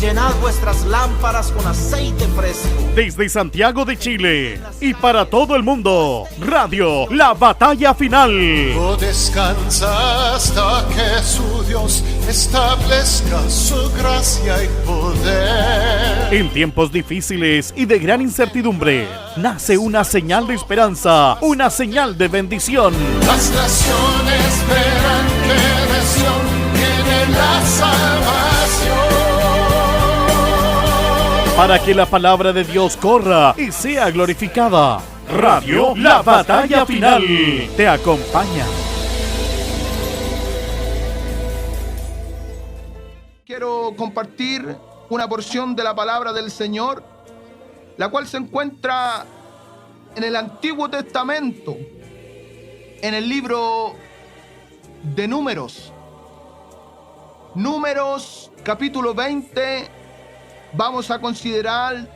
llenad vuestras lámparas con aceite fresco. Desde Santiago de Chile y para todo el mundo, Radio La Batalla Final. No descansa hasta que su Dios establezca su gracia y poder. En tiempos difíciles y de gran incertidumbre, nace una señal de esperanza, una señal de bendición. Las naciones verán que de Sión viene la salvación. Para que la palabra de Dios corra y sea glorificada. Radio La Batalla Final te acompaña. Quiero compartir una porción de la palabra del Señor, la cual se encuentra en el Antiguo Testamento, en el libro de Números. Números, capítulo 20, vamos a considerar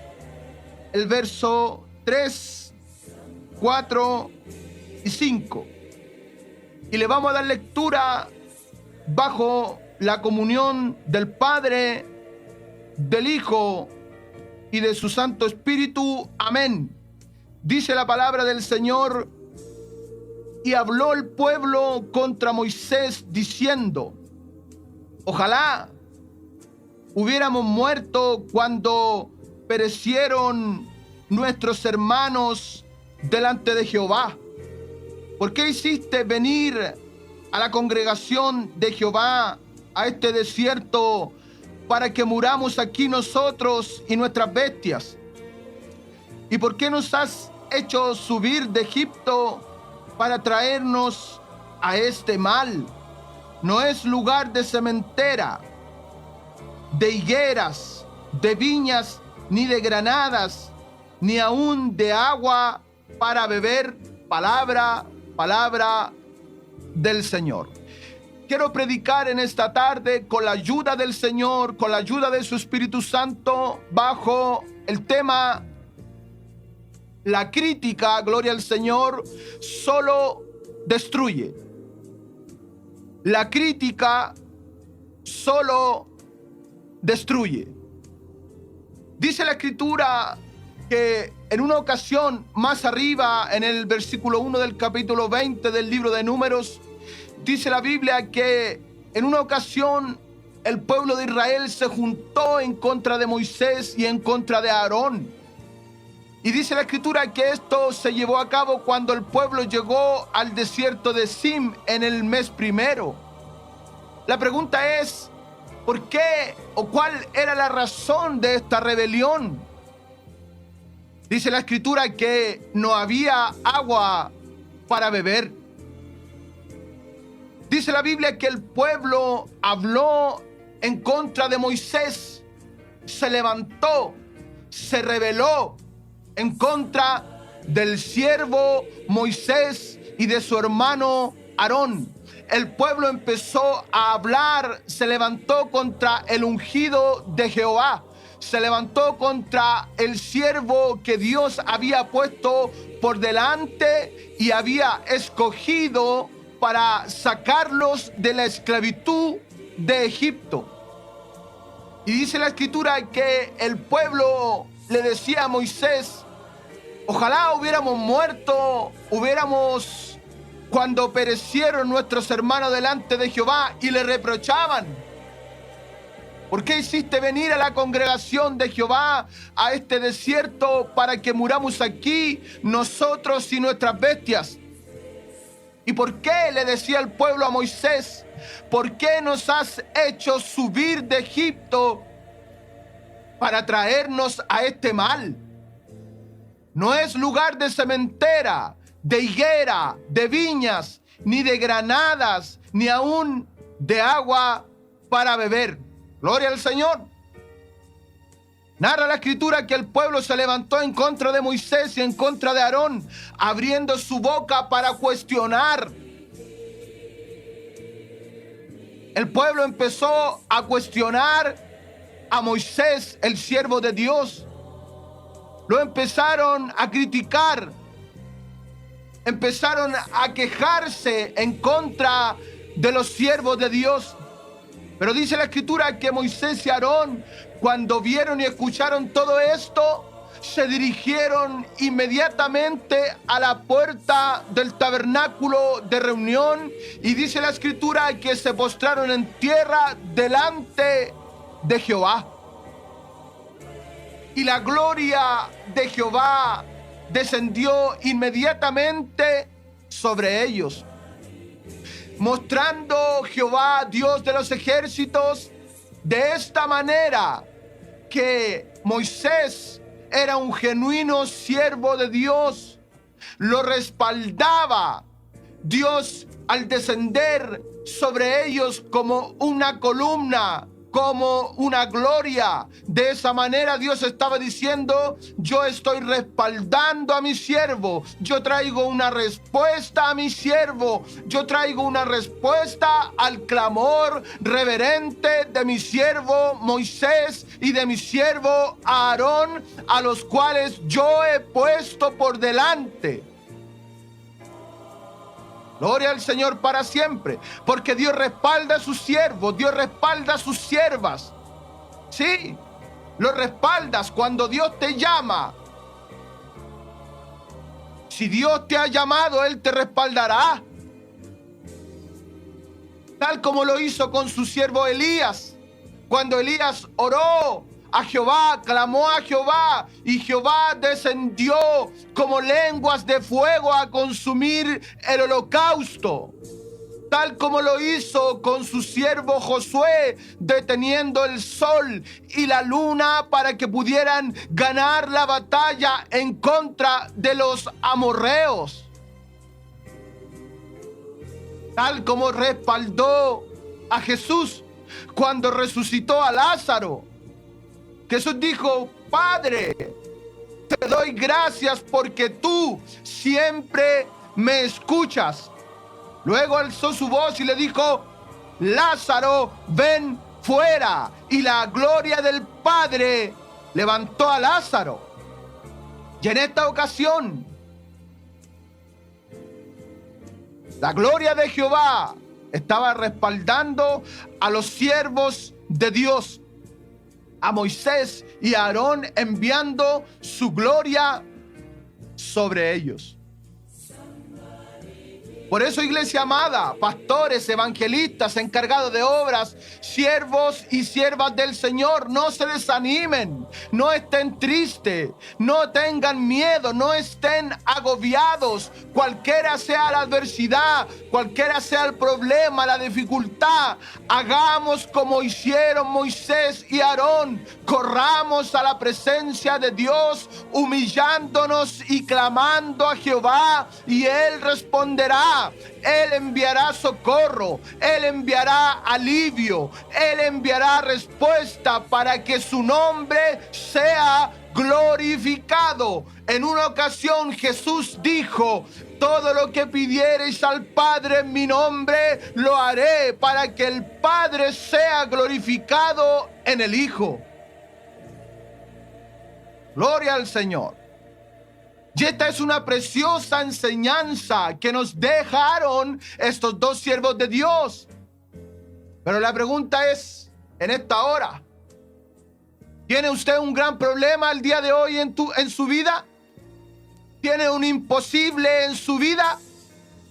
el verso 3, 4 y 5. Y le vamos a dar lectura bajo la comunión del Padre, del Hijo y de su Santo Espíritu. Amén. Dice la palabra del Señor: y habló el pueblo contra Moisés diciendo: ojalá hubiéramos muerto cuando perecieron nuestros hermanos delante de Jehová. ¿Por qué hiciste venir a la congregación de Jehová a este desierto para que muramos aquí nosotros y nuestras bestias? ¿Y por qué nos has hecho subir de Egipto para traernos a este mal? No es lugar de sementera, de higueras, de viñas, ni de granadas, ni aún de agua para beber. Palabra del Señor. Quiero predicar en esta tarde con la ayuda del Señor, con la ayuda de su Espíritu Santo, bajo el tema: la crítica, gloria al Señor, solo destruye. La crítica solo destruye. Dice la Escritura que en una ocasión más arriba, en el versículo 1 del capítulo 20 del libro de Números, dice la Biblia que en una ocasión el pueblo de Israel se juntó en contra de Moisés y en contra de Aarón. Y dice la Escritura que esto se llevó a cabo cuando el pueblo llegó al desierto de Sim en el mes primero. La pregunta es: ¿por qué o cuál era la razón de esta rebelión? Dice la Escritura que no había agua para beber. Dice la Biblia que el pueblo habló en contra de Moisés, se levantó, se rebeló en contra del siervo Moisés y de su hermano Aarón. El pueblo empezó a hablar, se levantó contra el ungido de Jehová, se levantó contra el siervo que Dios había puesto por delante y había escogido para sacarlos de la esclavitud de Egipto. Y dice la Escritura que el pueblo le decía a Moisés: ojalá hubiéramos muerto, cuando perecieron nuestros hermanos delante de Jehová. Y le reprochaban: ¿por qué hiciste venir a la congregación de Jehová a este desierto para que muramos aquí nosotros y nuestras bestias? ¿Y por qué le decía el pueblo a Moisés: ¿por qué nos has hecho subir de Egipto para traernos a este mal? No es lugar de sementera, de higuera, de viñas, ni de granadas, ni aún de agua para beber. Gloria al Señor. Narra la Escritura que el pueblo se levantó en contra de Moisés y en contra de Aarón, abriendo su boca para cuestionar. El pueblo empezó a cuestionar a Moisés, el siervo de Dios. Lo empezaron a criticar. Empezaron a quejarse en contra de los siervos de Dios. Pero dice la escritura que Moisés y Aarón, cuando vieron y escucharon todo esto, se dirigieron inmediatamente a la puerta del tabernáculo de reunión, y dice la escritura que se postraron en tierra delante de Jehová. Y la gloria de Jehová descendió inmediatamente sobre ellos, mostrando Jehová, Dios de los ejércitos, de esta manera que Moisés era un genuino siervo de Dios. Lo respaldaba Dios al descender sobre ellos como una columna, como una gloria. De esa manera Dios estaba diciendo: yo estoy respaldando a mi siervo, yo traigo una respuesta a mi siervo, yo traigo una respuesta al clamor reverente de mi siervo Moisés y de mi siervo Aarón, a los cuales yo he puesto por delante. Gloria al Señor para siempre, porque Dios respalda a sus siervos, Dios respalda a sus siervas. Sí, lo respaldas cuando Dios te llama. Si Dios te ha llamado, Él te respaldará. Tal como lo hizo con su siervo Elías. Cuando Elías oró a Jehová, clamó a Jehová, y Jehová descendió como lenguas de fuego a consumir el holocausto. Tal como lo hizo con su siervo Josué, deteniendo el sol y la luna para que pudieran ganar la batalla en contra de los amorreos. Tal como respaldó a Jesús cuando resucitó a Lázaro. Jesús dijo: Padre, te doy gracias porque tú siempre me escuchas. Luego alzó su voz y le dijo: Lázaro, ven fuera. Y la gloria del Padre levantó a Lázaro. Y en esta ocasión, la gloria de Jehová estaba respaldando a los siervos de Dios, a Moisés y a Aarón, enviando su gloria sobre ellos. Por eso, iglesia amada, pastores, evangelistas, encargados de obras, siervos y siervas del Señor, no se desanimen, no estén tristes, no tengan miedo, no estén agobiados. Cualquiera sea la adversidad, cualquiera sea el problema, la dificultad, hagamos como hicieron Moisés y Aarón. Corramos a la presencia de Dios, humillándonos y clamando a Jehová, y Él responderá. Él enviará socorro, Él enviará alivio, Él enviará respuesta para que su nombre sea glorificado. En una ocasión Jesús dijo: todo lo que pidiereis al Padre en mi nombre, lo haré, para que el Padre sea glorificado en el Hijo. Gloria al Señor. Y esta es una preciosa enseñanza que nos dejaron estos dos siervos de Dios. Pero la pregunta es, en esta hora, ¿tiene usted un gran problema el día de hoy en su vida? ¿Tiene un imposible en su vida?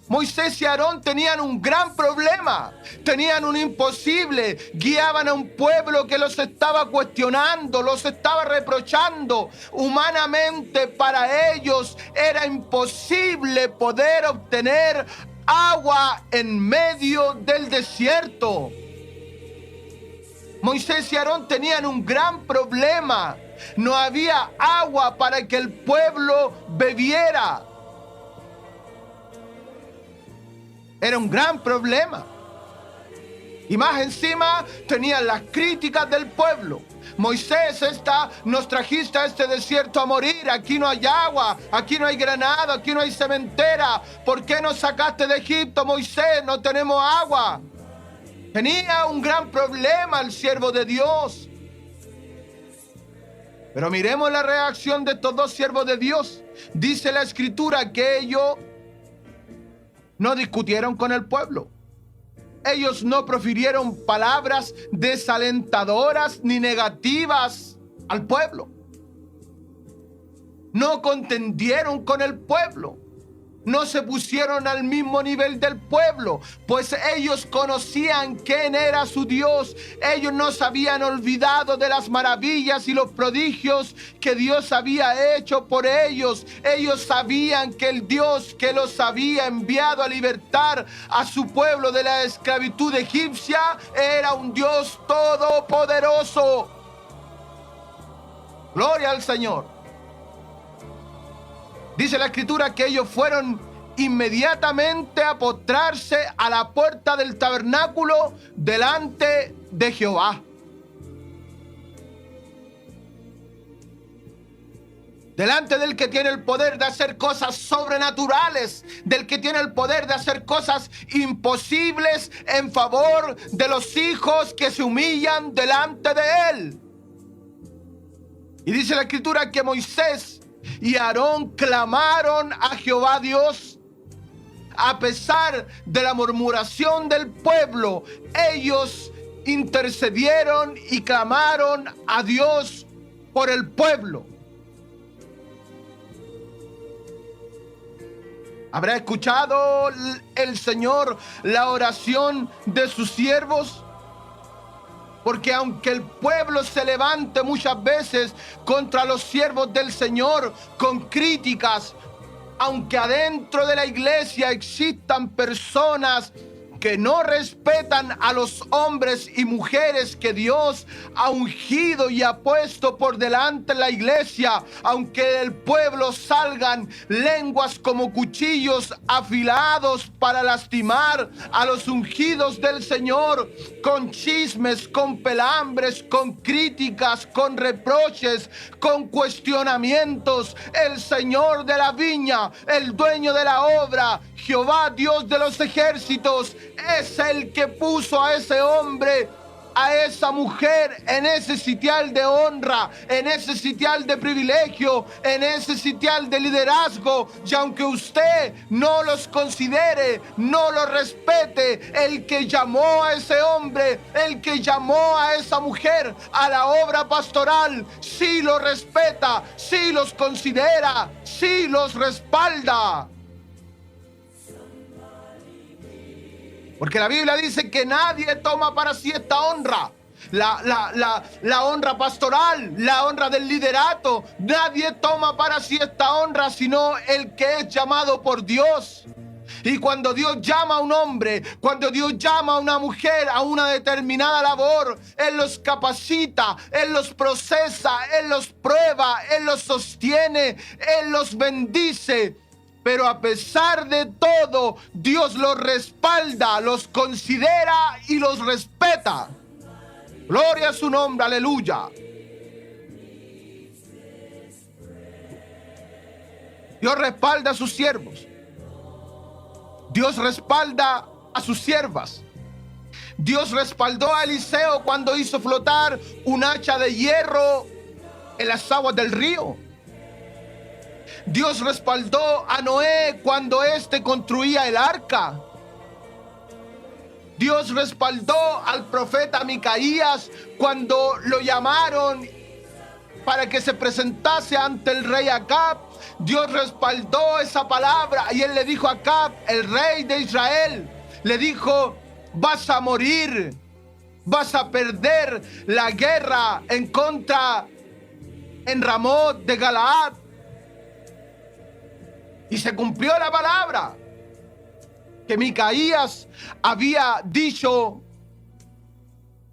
Moisés y Aarón tenían un gran problema, tenían un imposible, guiaban a un pueblo que los estaba cuestionando, los estaba reprochando. Humanamente para ellos era imposible poder obtener agua en medio del desierto. Moisés y Aarón tenían un gran problema, no había agua para que el pueblo bebiera. Era un gran problema. Y más encima tenían las críticas del pueblo. Moisés, nos trajiste a este desierto a morir. Aquí no hay agua, aquí no hay granado, aquí no hay cementera. ¿Por qué nos sacaste de Egipto, Moisés? No tenemos agua. Tenía un gran problema el siervo de Dios. Pero miremos la reacción de estos dos siervos de Dios. Dice la escritura que ellos no discutieron con el pueblo. Ellos no profirieron palabras desalentadoras ni negativas al pueblo. No contendieron con el pueblo. No se pusieron al mismo nivel del pueblo, pues ellos conocían quién era su Dios. Ellos no se habían olvidado de las maravillas y los prodigios que Dios había hecho por ellos. Ellos sabían que el Dios que los había enviado a libertar a su pueblo de la esclavitud egipcia era un Dios todopoderoso. Gloria al Señor. Dice la Escritura que ellos fueron inmediatamente a postrarse a la puerta del tabernáculo delante de Jehová. Delante del que tiene el poder de hacer cosas sobrenaturales, del que tiene el poder de hacer cosas imposibles en favor de los hijos que se humillan delante de él. Y dice la Escritura que Moisés y Aarón clamaron a Jehová Dios. A pesar de la murmuración del pueblo, ellos intercedieron y clamaron a Dios por el pueblo. ¿Habrá escuchado el Señor la oración de sus siervos? Porque aunque el pueblo se levante muchas veces contra los siervos del Señor con críticas, aunque adentro de la iglesia existan personas que no respetan a los hombres y mujeres que Dios ha ungido y ha puesto por delante en la iglesia, aunque del pueblo salgan lenguas como cuchillos afilados para lastimar a los ungidos del Señor, con chismes, con pelambres, con críticas, con reproches, con cuestionamientos, el Señor de la viña, el dueño de la obra, Jehová Dios de los ejércitos, es el que puso a ese hombre, a esa mujer en ese sitial de honra, en ese sitial de privilegio, en ese sitial de liderazgo. Y aunque usted no los considere, no los respete, el que llamó a ese hombre, el que llamó a esa mujer a la obra pastoral, sí los respeta, sí los considera, sí los respalda. Porque la Biblia dice que nadie toma para sí esta honra. La honra pastoral, la honra del liderato. Nadie toma para sí esta honra sino el que es llamado por Dios. Y cuando Dios llama a un hombre, cuando Dios llama a una mujer a una determinada labor, Él los capacita, Él los procesa, Él los prueba, Él los sostiene, Él los bendice. Pero a pesar de todo, Dios los respalda, los considera y los respeta. Gloria a su nombre, aleluya. Dios respalda a sus siervos. Dios respalda a sus siervas. Dios respaldó a Eliseo cuando hizo flotar un hacha de hierro en las aguas del río. Dios respaldó a Noé cuando éste construía el arca. Dios respaldó al profeta Micaías cuando lo llamaron para que se presentase ante el rey Acab. Dios respaldó esa palabra y él le dijo a Acab, el rey de Israel, le dijo: vas a morir, vas a perder la guerra en Ramot de Galaad. Y se cumplió la palabra que Micaías había dicho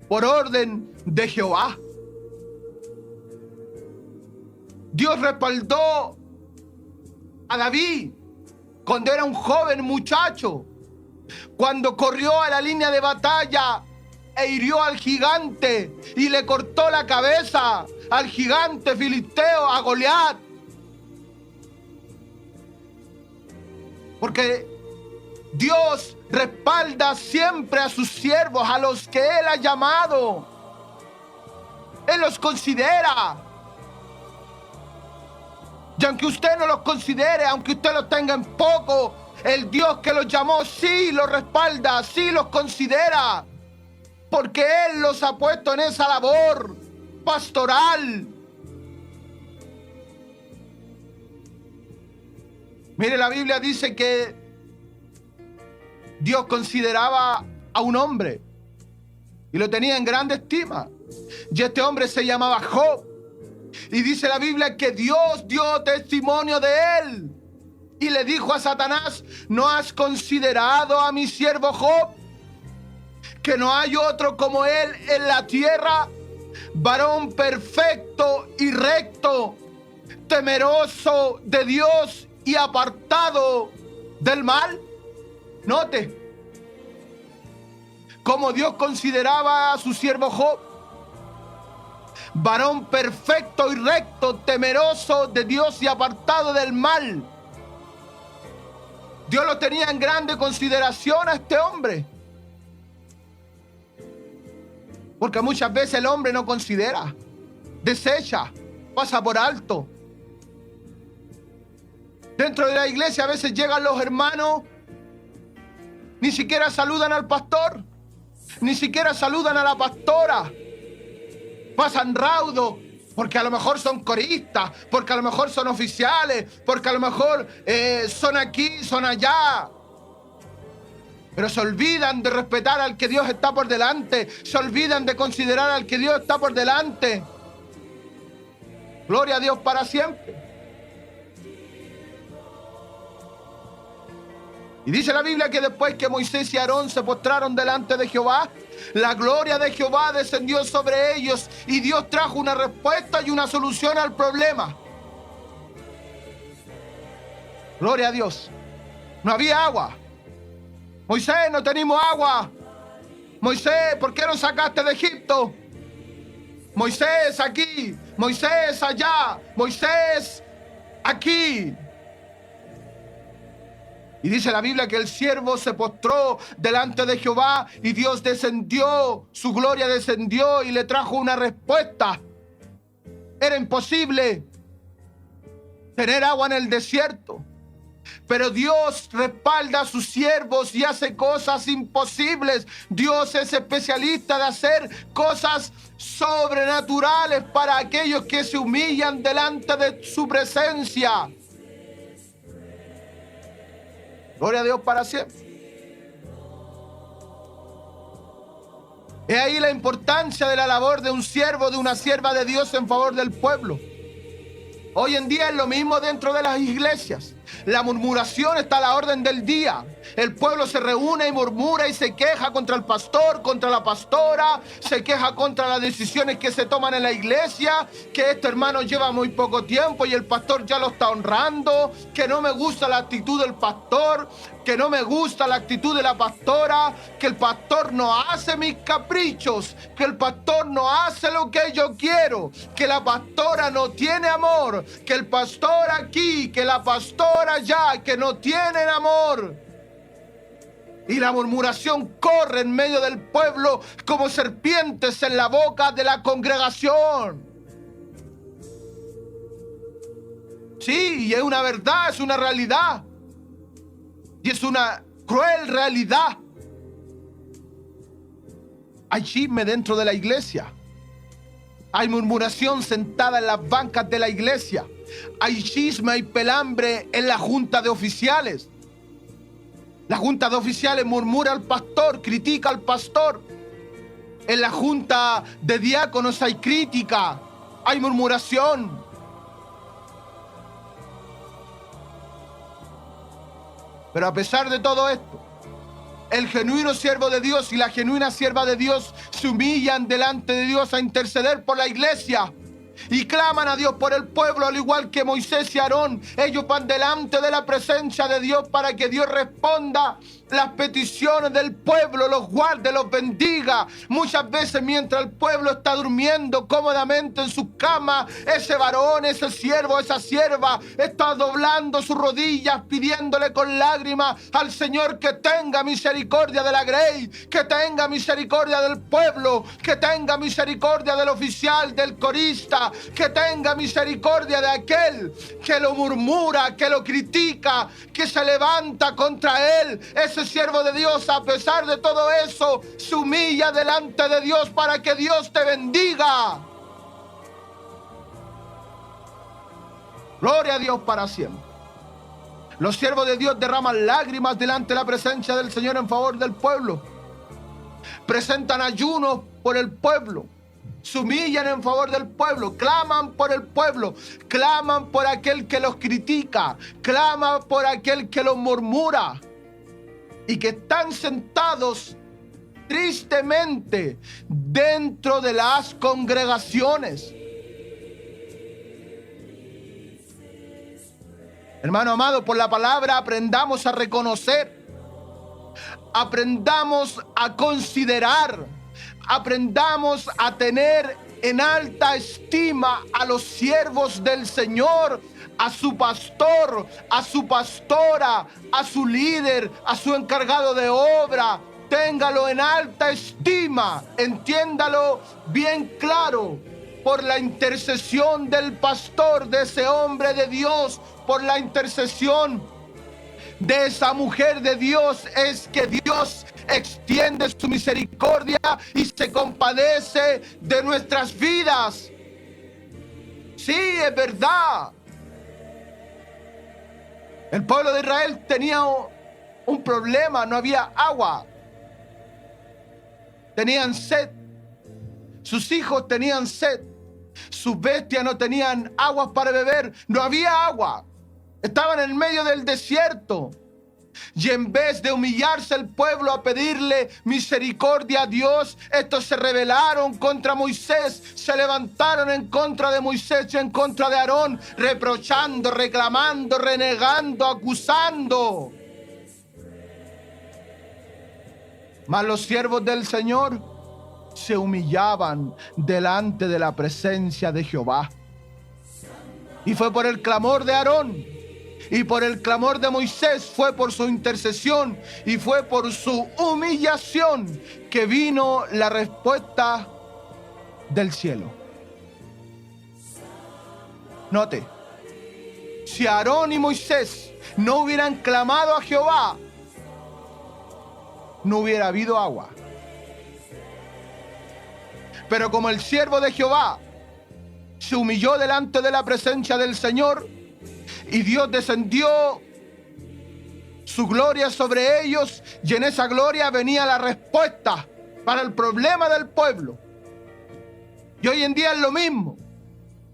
por orden de Jehová. Dios respaldó a David cuando era un joven muchacho, cuando corrió a la línea de batalla e hirió al gigante y le cortó la cabeza al gigante filisteo, a Goliat. Porque Dios respalda siempre a sus siervos, a los que Él ha llamado. Él los considera. Y aunque usted no los considere, aunque usted los tenga en poco, El Dios que los llamó sí los respalda, sí los considera, porque Él los ha puesto en esa labor pastoral. Mire, la Biblia dice que Dios consideraba a un hombre y lo tenía en grande estima. Y este hombre se llamaba Job. Y dice la Biblia que Dios dio testimonio de él y le dijo a Satanás: ¿no has considerado a mi siervo Job? Que no hay otro como él en la tierra, varón perfecto y recto, temeroso de Dios y apartado del mal. Note cómo Dios consideraba a su siervo Job: varón perfecto y recto, temeroso de Dios y apartado del mal. Dios lo tenía en grande consideración a este hombre, porque muchas veces el hombre no considera, desecha, pasa por alto. Dentro de la iglesia a veces llegan los hermanos, ni siquiera saludan al pastor, ni siquiera saludan a la pastora. Pasan raudo, porque a lo mejor son coristas, porque a lo mejor son oficiales, porque a lo mejor son aquí, son allá. Pero se olvidan de respetar al que Dios está por delante, se olvidan de considerar al que Dios está por delante. Gloria a Dios para siempre. Y dice la Biblia que después que Moisés y Aarón se postraron delante de Jehová, la gloria de Jehová descendió sobre ellos y Dios trajo una respuesta y una solución al problema. Gloria a Dios. No había agua. Moisés, no tenemos agua. Moisés, ¿por qué nos sacaste de Egipto? Moisés aquí, Moisés allá, Moisés aquí. Y dice la Biblia que el siervo se postró delante de Jehová y Dios descendió, su gloria descendió y le trajo una respuesta. Era imposible tener agua en el desierto, pero Dios respalda a sus siervos y hace cosas imposibles. Dios es especialista de hacer cosas sobrenaturales para aquellos que se humillan delante de su presencia. Gloria a Dios para siempre. He ahí la importancia de la labor de un siervo, de una sierva de Dios en favor del pueblo. Hoy en día es lo mismo dentro de las iglesias. La murmuración está a la orden del día. El pueblo se reúne y murmura y se queja contra el pastor, contra la pastora, se queja contra las decisiones que se toman en la iglesia, que este hermano lleva muy poco tiempo y el pastor ya lo está honrando, que no me gusta la actitud del pastor, que no me gusta la actitud de la pastora, que el pastor no hace mis caprichos, que el pastor no hace lo que yo quiero, que la pastora no tiene amor, que el pastor aquí, que la pastora allá, que no tienen amor. Y la murmuración corre en medio del pueblo como serpientes en la boca de la congregación. Sí, y es una verdad, es una realidad. Y es una cruel realidad. Hay chisme dentro de la iglesia. Hay murmuración sentada en las bancas de la iglesia. Hay chisme y pelambre en la junta de oficiales. La junta de oficiales murmura al pastor, critica al pastor. En la junta de diáconos hay crítica, hay murmuración. Pero a pesar de todo esto, el genuino siervo de Dios y la genuina sierva de Dios se humillan delante de Dios a interceder por la iglesia y claman a Dios por el pueblo, al igual que Moisés y Aarón. Ellos van delante de la presencia de Dios para que Dios responda las peticiones del pueblo, los guarde, los bendiga. Muchas veces mientras el pueblo está durmiendo cómodamente en su cama, ese varón, ese siervo, esa sierva está doblando sus rodillas, pidiéndole con lágrimas al Señor que tenga misericordia de la grey, que tenga misericordia del pueblo, que tenga misericordia del oficial, del corista, que tenga misericordia de aquel que lo murmura, que lo critica, que se levanta contra él. Ese siervo de Dios, a pesar de todo eso, se humilla delante de Dios para que Dios te bendiga. Gloria a Dios para siempre. Los siervos de Dios derraman lágrimas delante de la presencia del Señor en favor del pueblo. Presentan ayunos por el pueblo. Se humillan en favor del pueblo, claman por el pueblo, claman por aquel que los critica, claman por aquel que los murmura, y que están sentados tristemente dentro de las congregaciones. Hermano amado, por la palabra aprendamos a reconocer, aprendamos a considerar, aprendamos a tener en alta estima a los siervos del Señor, a su pastor, a su pastora, a su líder, a su encargado de obra. Téngalo en alta estima, entiéndalo bien claro, por la intercesión del pastor, de ese hombre de Dios, por la intercesión de esa mujer de Dios, es que Dios extiende su misericordia y se compadece de nuestras vidas. Sí, es verdad. El pueblo de Israel tenía un problema, no había agua. Tenían sed. Sus hijos tenían sed. Sus bestias no tenían aguas para beber. No había agua. Estaban en medio del desierto. Y en vez de humillarse el pueblo a pedirle misericordia a Dios, estos se rebelaron contra Moisés, se levantaron en contra de Moisés y en contra de Aarón, reprochando, reclamando, renegando, acusando. Mas los siervos del Señor se humillaban delante de la presencia de Jehová. Y fue por el clamor de Aarón y por el clamor de Moisés, fue por su intercesión y fue por su humillación que vino la respuesta del cielo. Note, si Aarón y Moisés no hubieran clamado a Jehová, no hubiera habido agua. Pero como el siervo de Jehová se humilló delante de la presencia del Señor y Dios descendió su gloria sobre ellos, y en esa gloria venía la respuesta para el problema del pueblo. Y hoy en día es lo mismo.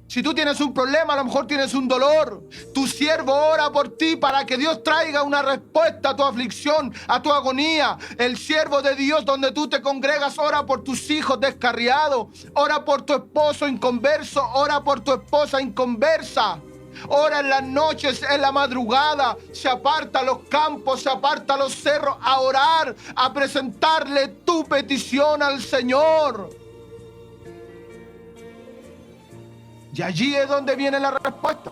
Si tú tienes un problema, a lo mejor tienes un dolor, tu siervo ora por ti para que Dios traiga una respuesta a tu aflicción, a tu agonía. El siervo de Dios donde tú te congregas ora por tus hijos descarriados, ora por tu esposo inconverso, ora por tu esposa inconversa. Ora en las noches, en la madrugada, se aparta a los campos, se aparta a los cerros a orar, a presentarle tu petición al Señor. Y allí es donde viene la respuesta.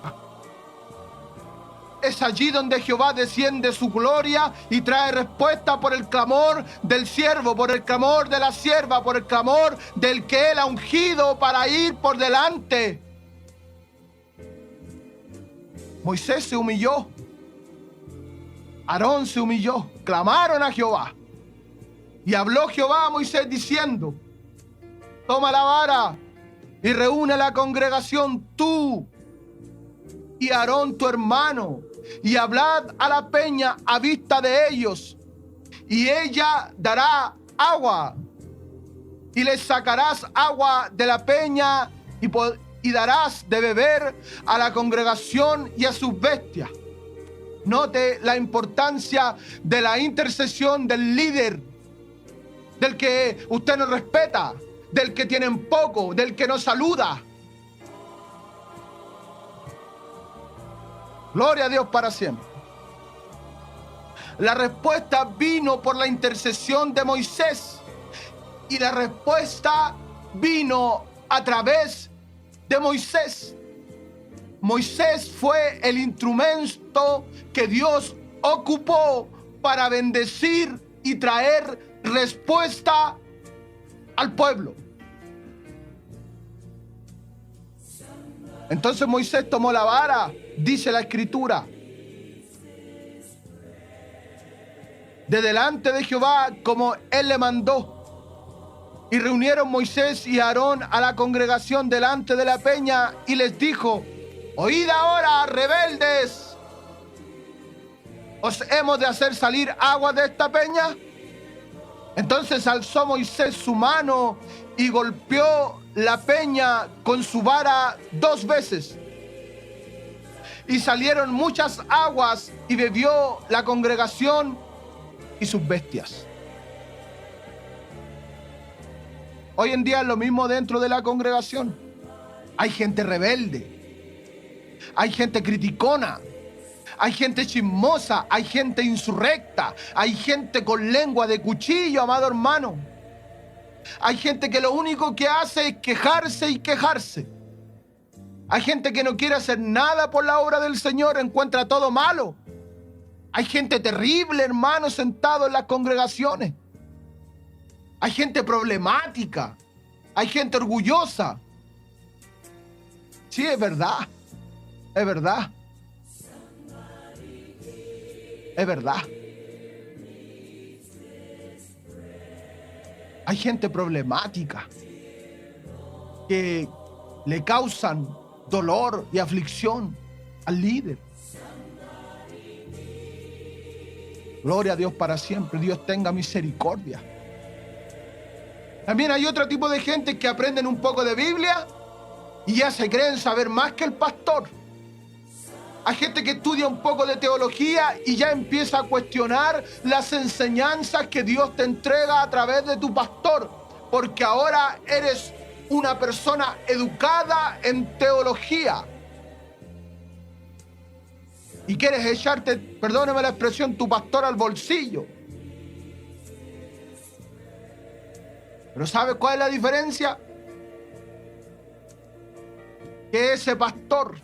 Es allí donde Jehová desciende su gloria y trae respuesta por el clamor del siervo, por el clamor de la sierva, por el clamor del que Él ha ungido para ir por delante. Moisés se humilló. Aarón se humilló. Clamaron a Jehová. Y habló Jehová a Moisés diciendo: toma la vara y reúne la congregación, tú y Aarón tu hermano, y hablad a la peña a vista de ellos, y ella dará agua, y les sacarás agua de la peña, y darás de beber a la congregación y a sus bestias. Note la importancia de la intercesión del líder, del que usted no respeta, del que tienen poco, del que no saluda. Gloria a Dios para siempre. La respuesta vino por la intercesión de Moisés. Y la respuesta vino a través de Moisés. Moisés fue el instrumento que Dios ocupó para bendecir y traer respuesta al pueblo. Entonces Moisés tomó la vara, dice la escritura, de delante de Jehová, como él le mandó. Y reunieron Moisés y Aarón a la congregación delante de la peña y les dijo: oíd ahora, rebeldes, ¿os hemos de hacer salir agua de esta peña? Entonces alzó Moisés su mano y golpeó la peña con su vara 2 veces. Y salieron muchas aguas y bebió la congregación y sus bestias. Hoy en día es lo mismo dentro de la congregación. Hay gente rebelde, hay gente criticona, hay gente chismosa, hay gente insurrecta, hay gente con lengua de cuchillo, amado hermano. Hay gente que lo único que hace es quejarse y quejarse. Hay gente que no quiere hacer nada por la obra del Señor, encuentra todo malo. Hay gente terrible, hermano, sentado en las congregaciones. Hay gente problemática, hay gente orgullosa. Sí, es verdad, es verdad, es verdad. Hay gente problemática que le causan dolor y aflicción al líder. Gloria a Dios para siempre. Dios tenga misericordia. También hay otro tipo de gente que aprenden un poco de Biblia y ya se creen saber más que el pastor. Hay gente que estudia un poco de teología y ya empieza a cuestionar las enseñanzas que Dios te entrega a través de tu pastor, porque ahora eres una persona educada en teología y quieres echarte, perdóneme la expresión, tu pastor al bolsillo. Pero ¿sabes cuál es la diferencia? Que ese pastor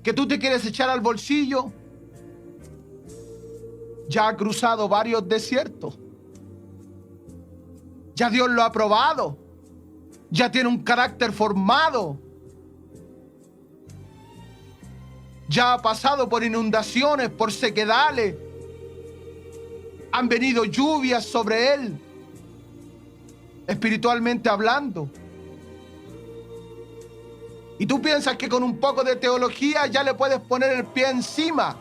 que tú te quieres echar al bolsillo ya ha cruzado varios desiertos. Ya Dios lo ha probado. Ya tiene un carácter formado. Ya ha pasado por inundaciones, por sequedales. Han venido lluvias sobre él, espiritualmente hablando. Y tú piensas que con un poco de teología ya le puedes poner el pie encima.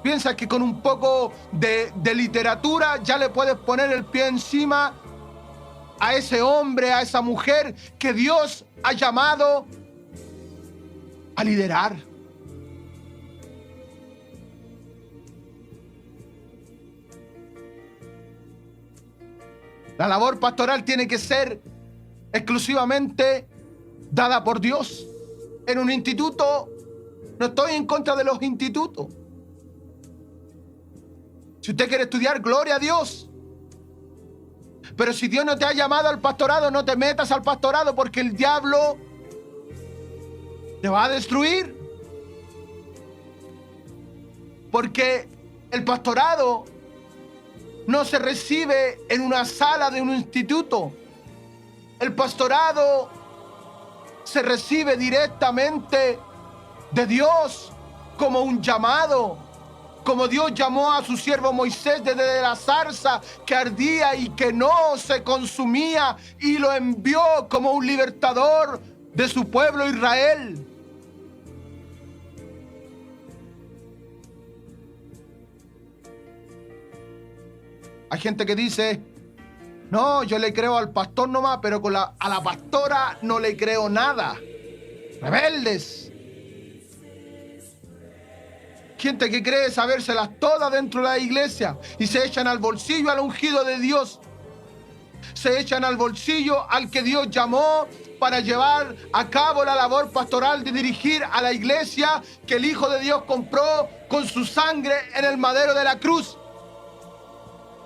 Piensas que con un poco de literatura ya le puedes poner el pie encima a ese hombre, a esa mujer que Dios ha llamado a liderar. La labor pastoral tiene que ser exclusivamente dada por Dios. En un instituto, no estoy en contra de los institutos. Si usted quiere estudiar, gloria a Dios. Pero si Dios no te ha llamado al pastorado, no te metas al pastorado, porque el diablo te va a destruir. Porque el pastorado no se recibe en una sala de un instituto. El pastorado se recibe directamente de Dios como un llamado. Como Dios llamó a su siervo Moisés desde la zarza que ardía y que no se consumía, y lo envió como un libertador de su pueblo Israel. Hay gente que dice: no, yo le creo al pastor nomás, pero a la pastora no le creo nada. Rebeldes. Gente que cree sabérselas todas dentro de la iglesia y se echan al bolsillo al ungido de Dios. Se echan al bolsillo al que Dios llamó para llevar a cabo la labor pastoral de dirigir a la iglesia que el Hijo de Dios compró con su sangre en el madero de la cruz.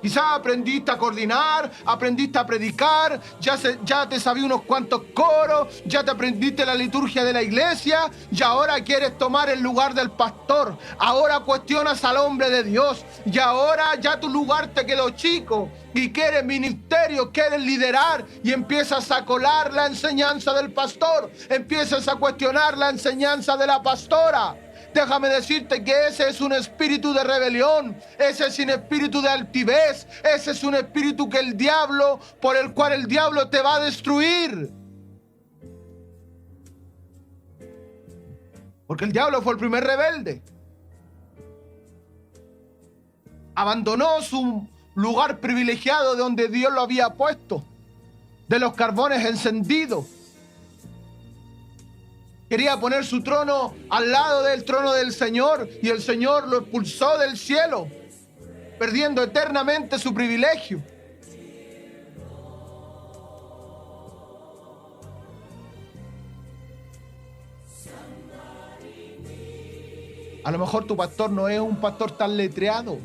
Quizás aprendiste a coordinar, aprendiste a predicar, ya te sabías unos cuantos coros, ya te aprendiste la liturgia de la iglesia y ahora quieres tomar el lugar del pastor. Ahora cuestionas al hombre de Dios y ahora ya tu lugar te quedó chico y quieres ministerio, quieres liderar y empiezas a colar la enseñanza del pastor, empiezas a cuestionar la enseñanza de la pastora. Déjame decirte que ese es un espíritu de rebelión, ese es un espíritu de altivez, ese es un espíritu por el cual el diablo te va a destruir. Porque el diablo fue el primer rebelde. Abandonó su lugar privilegiado de donde Dios lo había puesto, de los carbones encendidos. Quería poner su trono al lado del trono del Señor y el Señor lo expulsó del cielo, perdiendo eternamente su privilegio. A lo mejor tu pastor no es un pastor tan letreado.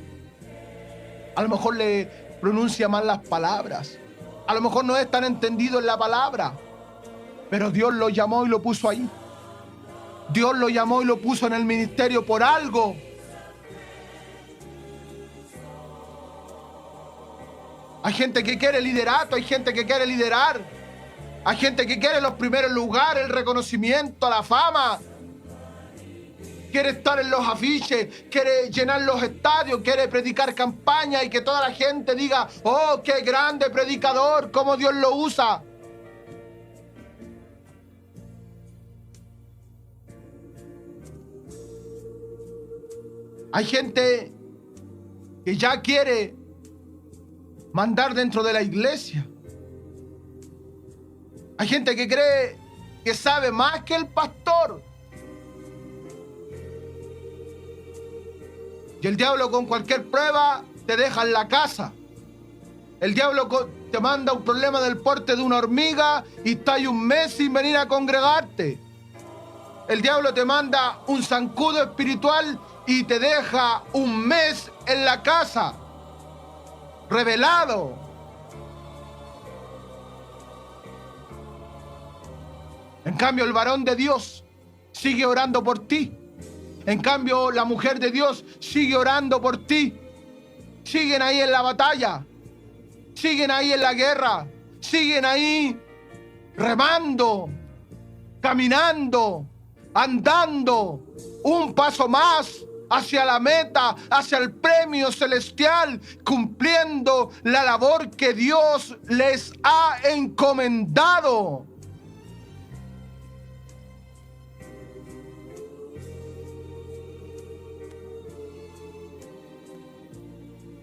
A lo mejor le pronuncia mal las palabras. A lo mejor no es tan entendido en la palabra. Pero Dios lo llamó y lo puso ahí. Dios lo llamó y lo puso en el ministerio por algo. Hay gente que quiere liderato, hay gente que quiere liderar. Hay gente que quiere los primeros lugares, el reconocimiento, la fama. Quiere estar en los afiches, quiere llenar los estadios, quiere predicar campaña y que toda la gente diga: oh, qué grande predicador, cómo Dios lo usa. Hay gente que ya quiere mandar dentro de la iglesia. Hay gente que cree que sabe más que el pastor. Y el diablo con cualquier prueba te deja en la casa. El diablo te manda un problema del porte de una hormiga y está ahí un mes sin venir a congregarte. El diablo te manda un zancudo espiritual y te deja un mes en la casa, revelado. En cambio, el varón de Dios sigue orando por ti. En cambio, la mujer de Dios sigue orando por ti. Siguen ahí en la batalla, siguen ahí en la guerra, siguen ahí remando, caminando, andando un paso más hacia la meta, hacia el premio celestial, cumpliendo la labor que Dios les ha encomendado.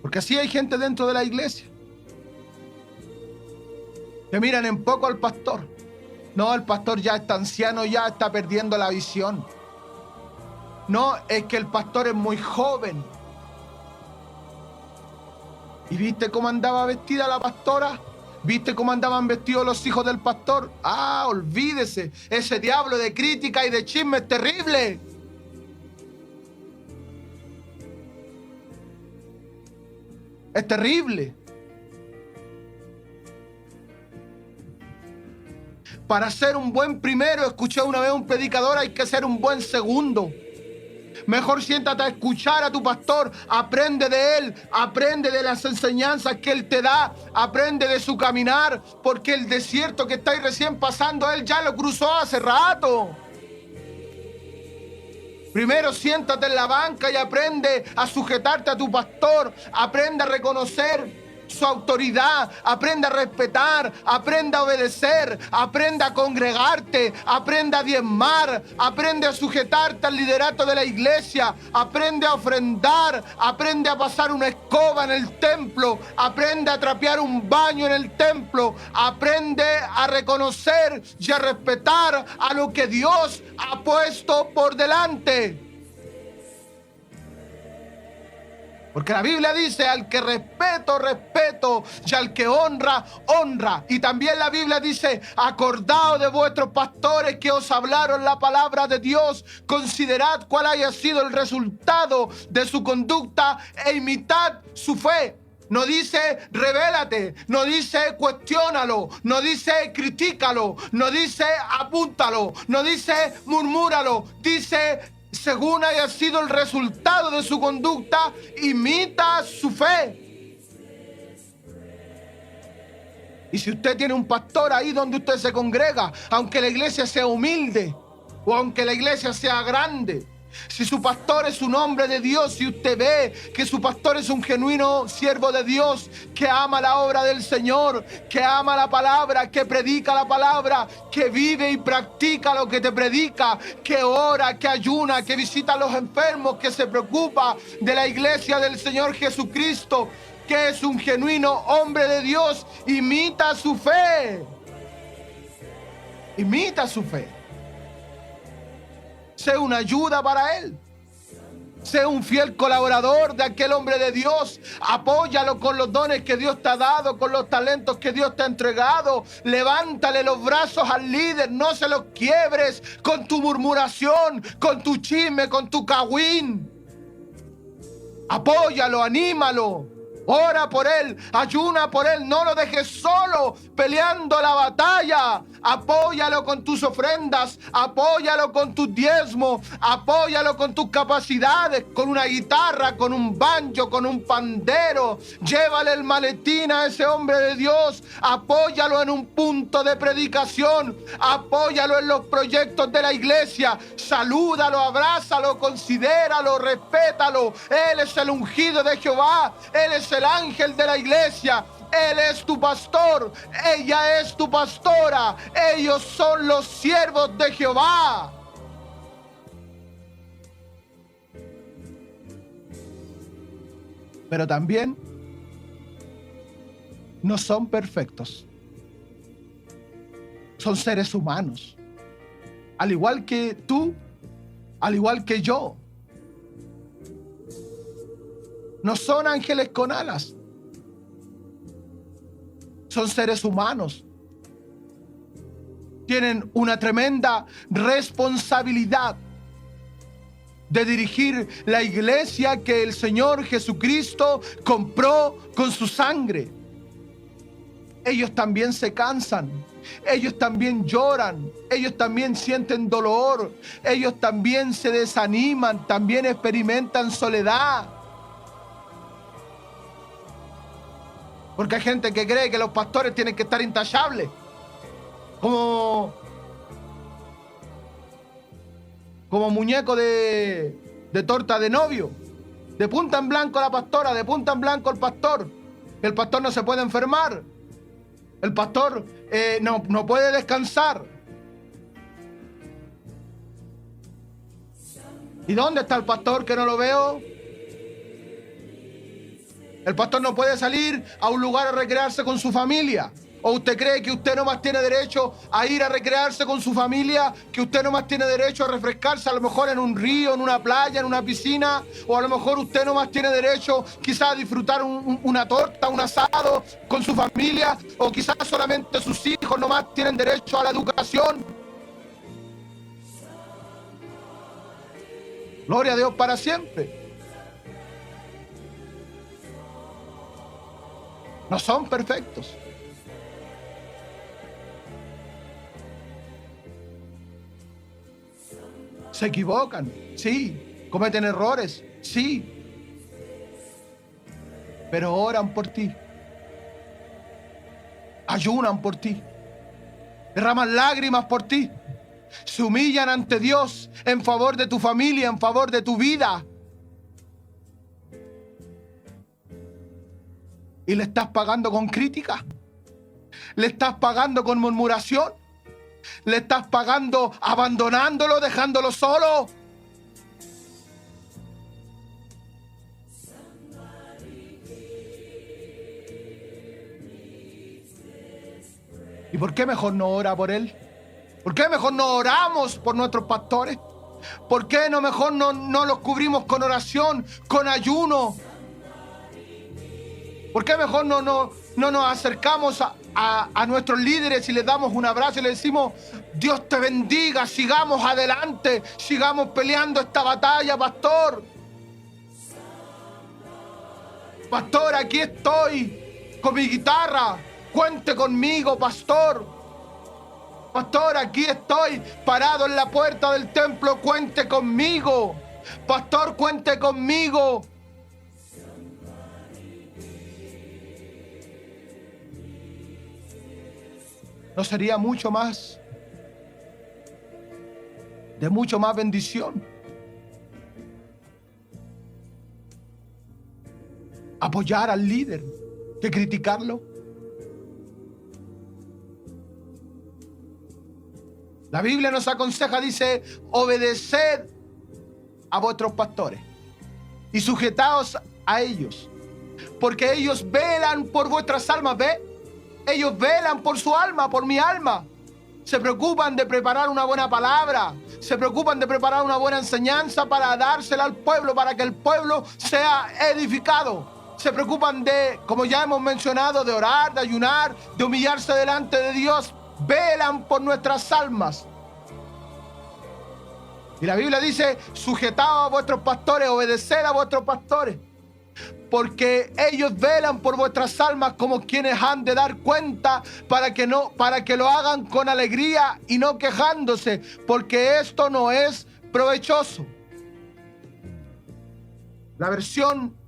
Porque así hay gente dentro de la iglesia que miran en poco al pastor. No, el pastor ya está anciano, ya está perdiendo la visión. No, es que el pastor es muy joven. ¿Y viste cómo andaba vestida la pastora? ¿Viste cómo andaban vestidos los hijos del pastor? Ah, olvídese. Ese diablo de crítica y de chisme es terrible. Es terrible. Para ser un buen primero, escuché una vez a un predicador, hay que ser un buen segundo. Mejor siéntate a escuchar a tu pastor, aprende de él, aprende de las enseñanzas que él te da, aprende de su caminar, porque el desierto que estáis recién pasando, él ya lo cruzó hace rato. Primero siéntate en la banca y aprende a sujetarte a tu pastor, aprende a reconocer su autoridad, aprende a respetar, aprende a obedecer, aprende a congregarte, aprende a diezmar, aprende a sujetarte al liderato de la iglesia, aprende a ofrendar, aprende a pasar una escoba en el templo, aprende a trapear un baño en el templo, aprende a reconocer y a respetar a lo que Dios ha puesto por delante. Porque la Biblia dice: al que respeto, respeto, y al que honra, honra. Y también la Biblia dice: acordaos de vuestros pastores que os hablaron la palabra de Dios. Considerad cuál haya sido el resultado de su conducta e imitad su fe. No dice revélate, no dice cuestiónalo, no dice critícalo, no dice apúntalo, no dice murmúralo, dice según haya sido el resultado de su conducta, imita su fe. Y si usted tiene un pastor ahí donde usted se congrega, aunque la iglesia sea humilde o aunque la iglesia sea grande, si su pastor es un hombre de Dios, si usted ve que su pastor es un genuino siervo de Dios, que ama la obra del Señor, que ama la palabra, que predica la palabra, que vive y practica lo que te predica, que ora, que ayuna, que visita a los enfermos, que se preocupa de la iglesia del Señor Jesucristo, que es un genuino hombre de Dios, imita su fe. Imita su fe. Sé una ayuda para él. Sé un fiel colaborador de aquel hombre de Dios. Apóyalo con los dones que Dios te ha dado, con los talentos que Dios te ha entregado. Levántale los brazos al líder. No se los quiebres con tu murmuración, con tu chisme, con tu cagüín. Apóyalo, anímalo. Ora por él, ayuna por él, no lo dejes solo peleando la batalla. Apóyalo con tus ofrendas, apóyalo con tus diezmos, apóyalo con tus capacidades, con una guitarra, con un banjo, con un pandero. Llévale el maletín a ese hombre de Dios, apóyalo en un punto de predicación, apóyalo en los proyectos de la iglesia, salúdalo, abrázalo, considéralo, respétalo. Él es el ungido de Jehová, él es el ángel de la iglesia. Él es tu pastor, ella es tu pastora, ellos son los siervos de Jehová. Pero también no son perfectos. Son seres humanos. Al igual que tú, al igual que yo. No son ángeles con alas. Son seres humanos. Tienen una tremenda responsabilidad de dirigir la iglesia que el Señor Jesucristo compró con su sangre. Ellos también se cansan. Ellos también lloran. Ellos también sienten dolor. Ellos también se desaniman. También experimentan soledad. Porque hay gente que cree que los pastores tienen que estar intachables. Como muñeco de torta de novio. De punta en blanco la pastora, de punta en blanco el pastor. El pastor no se puede enfermar. El pastor no puede descansar. ¿Y dónde está el pastor que no lo veo? El pastor no puede salir a un lugar a recrearse con su familia. ¿O usted cree que usted nomás tiene derecho a ir a recrearse con su familia? ¿Que usted nomás tiene derecho a refrescarse a lo mejor en un río, en una playa, en una piscina? ¿O a lo mejor usted nomás tiene derecho quizás a disfrutar una torta, un asado con su familia? ¿O quizás solamente sus hijos nomás tienen derecho a la educación? Gloria a Dios para siempre. No son perfectos. Se equivocan, sí. Cometen errores, sí. Pero oran por ti. Ayunan por ti. Derraman lágrimas por ti. Se humillan ante Dios en favor de tu familia, en favor de tu vida. ¿Y le estás pagando con crítica? ¿Le estás pagando con murmuración? ¿Le estás pagando abandonándolo, dejándolo solo? ¿Y por qué mejor no ora por él? ¿Por qué mejor no oramos por nuestros pastores? ¿Por qué mejor no los cubrimos con oración, con ayuno? ¿Por qué mejor no nos acercamos a nuestros líderes y les damos un abrazo y les decimos: Dios te bendiga, sigamos adelante, sigamos peleando esta batalla, pastor? Pastor, aquí estoy con mi guitarra, cuente conmigo, pastor. Pastor, aquí estoy parado en la puerta del templo, cuente conmigo. Pastor, cuente conmigo. ¿No sería mucho más, de mucho más bendición, apoyar al líder que criticarlo? La Biblia nos aconseja, dice: obedeced a vuestros pastores y sujetaos a ellos, porque ellos velan por vuestras almas. ¿Ve? Ellos velan por su alma, por mi alma. Se preocupan de preparar una buena palabra, se preocupan de preparar una buena enseñanza para dársela al pueblo, para que el pueblo sea edificado. Se preocupan de, como ya hemos mencionado, de orar, de ayunar, de humillarse delante de Dios. Velan por nuestras almas. Y la Biblia dice: sujetaos a vuestros pastores, obedeced a vuestros pastores, porque ellos velan por vuestras almas como quienes han de dar cuenta, para que lo hagan con alegría y no quejándose, porque esto no es provechoso. La versión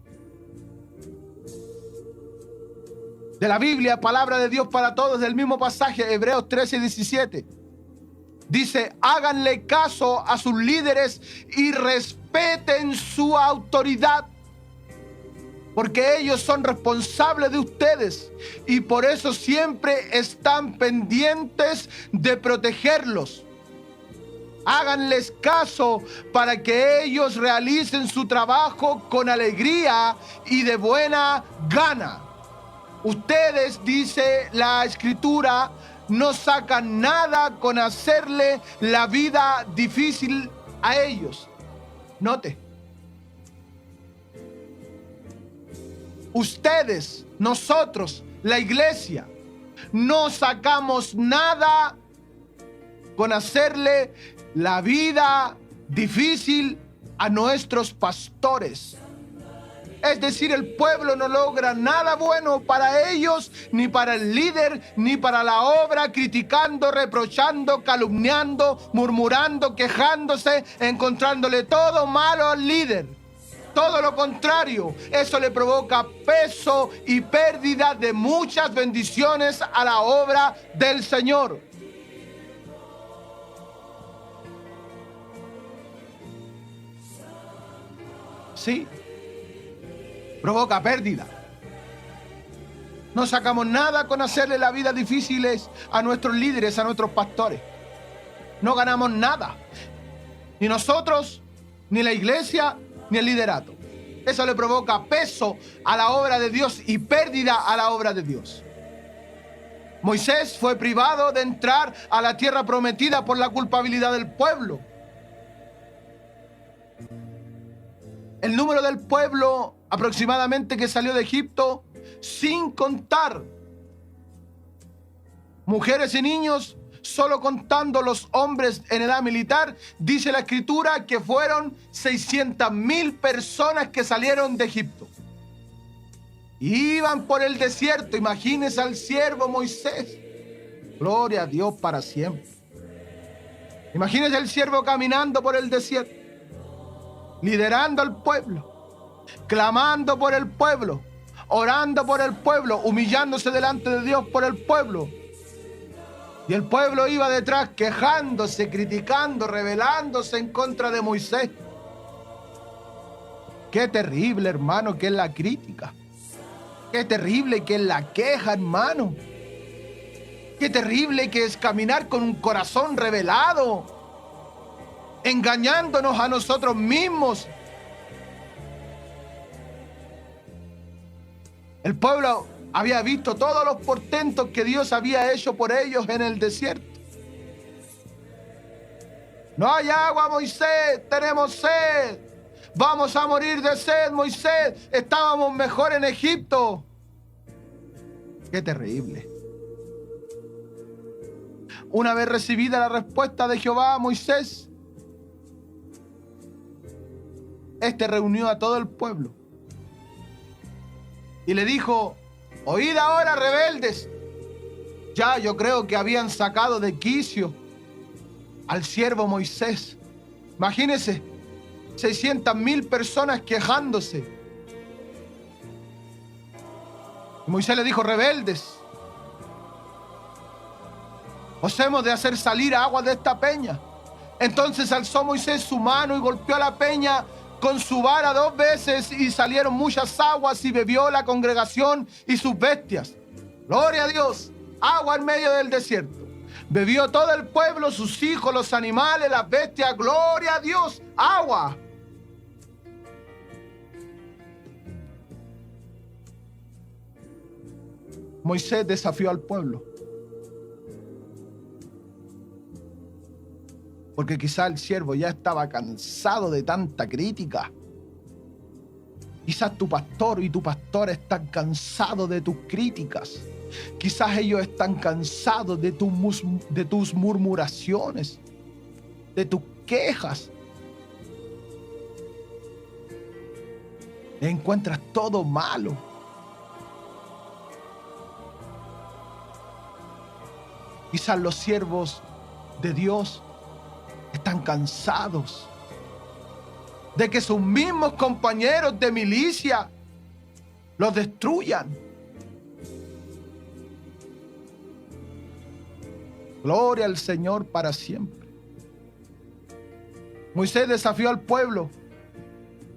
de la Biblia, Palabra de Dios para Todos, del mismo pasaje, Hebreos 13:17, dice: háganle caso a sus líderes y respeten su autoridad, porque ellos son responsables de ustedes y por eso siempre están pendientes de protegerlos. Háganles caso para que ellos realicen su trabajo con alegría y de buena gana. Ustedes, dice la Escritura, no sacan nada con hacerle la vida difícil a ellos. Note. Ustedes, nosotros, la iglesia, no sacamos nada con hacerle la vida difícil a nuestros pastores. Es decir, el pueblo no logra nada bueno para ellos, ni para el líder, ni para la obra, criticando, reprochando, calumniando, murmurando, quejándose, encontrándole todo malo al líder. Todo lo contrario, eso le provoca peso y pérdida de muchas bendiciones a la obra del Señor. Sí, provoca pérdida. No sacamos nada con hacerle la vida difíciles a nuestros líderes, a nuestros pastores. No ganamos nada. Ni nosotros, ni la iglesia, ni el liderato. Eso le provoca peso a la obra de Dios y pérdida a la obra de Dios. Moisés fue privado de entrar a la tierra prometida por la culpabilidad del pueblo. El número del pueblo aproximadamente que salió de Egipto, sin contar mujeres y niños, solo contando los hombres en edad militar, dice la Escritura que fueron 600,000 personas que salieron de Egipto. Iban por el desierto. Imagínense al siervo Moisés. Gloria a Dios para siempre. Imagínense el siervo caminando por el desierto, liderando al pueblo, clamando por el pueblo, orando por el pueblo, humillándose delante de Dios por el pueblo. Y el pueblo iba detrás quejándose, criticando, rebelándose en contra de Moisés. Qué terrible, hermano, que es la crítica. Qué terrible que es la queja, hermano. Qué terrible que es caminar con un corazón rebelado, engañándonos a nosotros mismos. El pueblo había visto todos los portentos que Dios había hecho por ellos en el desierto. No hay agua, Moisés, tenemos sed. Vamos a morir de sed, Moisés. Estábamos mejor en Egipto. Qué terrible. Una vez recibida la respuesta de Jehová a Moisés, este reunió a todo el pueblo y le dijo: oíd ahora, rebeldes. Ya yo creo que habían sacado de quicio al siervo Moisés. Imagínense, 600,000 personas quejándose. Y Moisés le dijo: rebeldes, os hemos de hacer salir agua de esta peña. Entonces alzó Moisés su mano y golpeó la peña con su vara 2 veces, y salieron muchas aguas, y bebió la congregación y sus bestias. Gloria a Dios. Agua en medio del desierto. Bebió todo el pueblo, sus hijos, los animales, las bestias. Gloria a Dios. Agua. Moisés desafió al pueblo, porque quizá el siervo ya estaba cansado de tanta crítica. Quizás tu pastor y tu pastora están cansados de tus críticas. Quizás ellos están cansados de tus murmuraciones, de tus quejas. Encuentras todo malo. Quizás los siervos de Dios están cansados de que sus mismos compañeros de milicia los destruyan. Gloria al Señor para siempre. Moisés desafió al pueblo: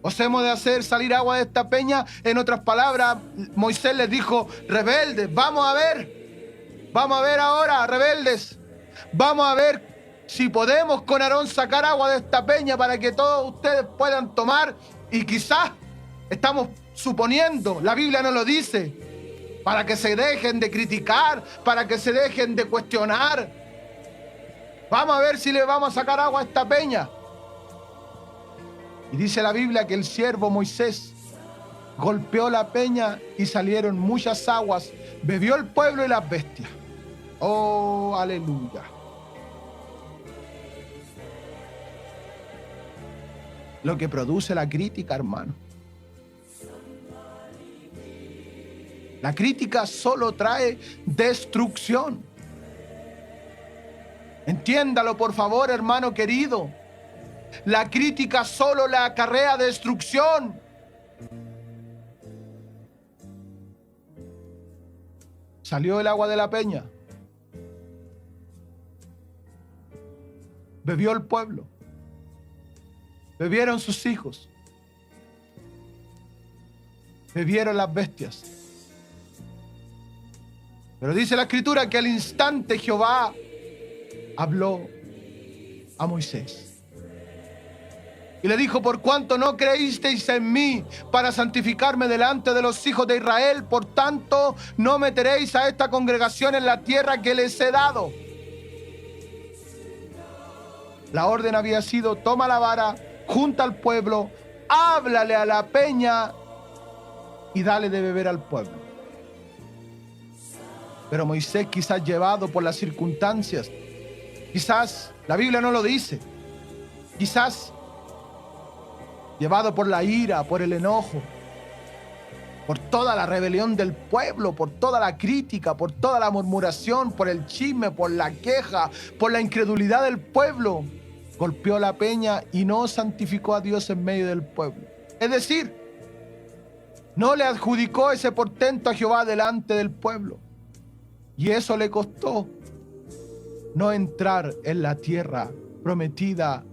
os hemos de hacer salir agua de esta peña. En otras palabras, Moisés les dijo: rebeldes, vamos a ver ahora, rebeldes, vamos a ver si podemos con Aarón sacar agua de esta peña para que todos ustedes puedan tomar. Y quizás estamos suponiendo, la Biblia no lo dice, para que se dejen de criticar, para que se dejen de cuestionar. Vamos a ver si le vamos a sacar agua a esta peña. Y dice la Biblia que el siervo Moisés golpeó la peña y salieron muchas aguas. Bebió el pueblo y las bestias. Oh, aleluya. Lo que produce la crítica, hermano. La crítica solo trae destrucción. Entiéndalo, por favor, hermano querido. La crítica solo le acarrea destrucción. Salió el agua de la peña. Bebió el pueblo. Bebieron sus hijos. Bebieron las bestias. Pero dice la Escritura que al instante Jehová habló a Moisés y le dijo: por cuanto no creísteis en mí para santificarme delante de los hijos de Israel, por tanto no meteréis a esta congregación en la tierra que les he dado. La orden había sido: toma la vara, junta al pueblo, háblale a la peña y dale de beber al pueblo. Pero Moisés, quizás llevado por las circunstancias, quizás la Biblia no lo dice, quizás llevado por la ira, por el enojo, por toda la rebelión del pueblo, por toda la crítica, por toda la murmuración, por el chisme, por la queja, por la incredulidad del pueblo, golpeó la peña y no santificó a Dios en medio del pueblo. Es decir, no le adjudicó ese portento a Jehová delante del pueblo. Y eso le costó no entrar en la tierra prometida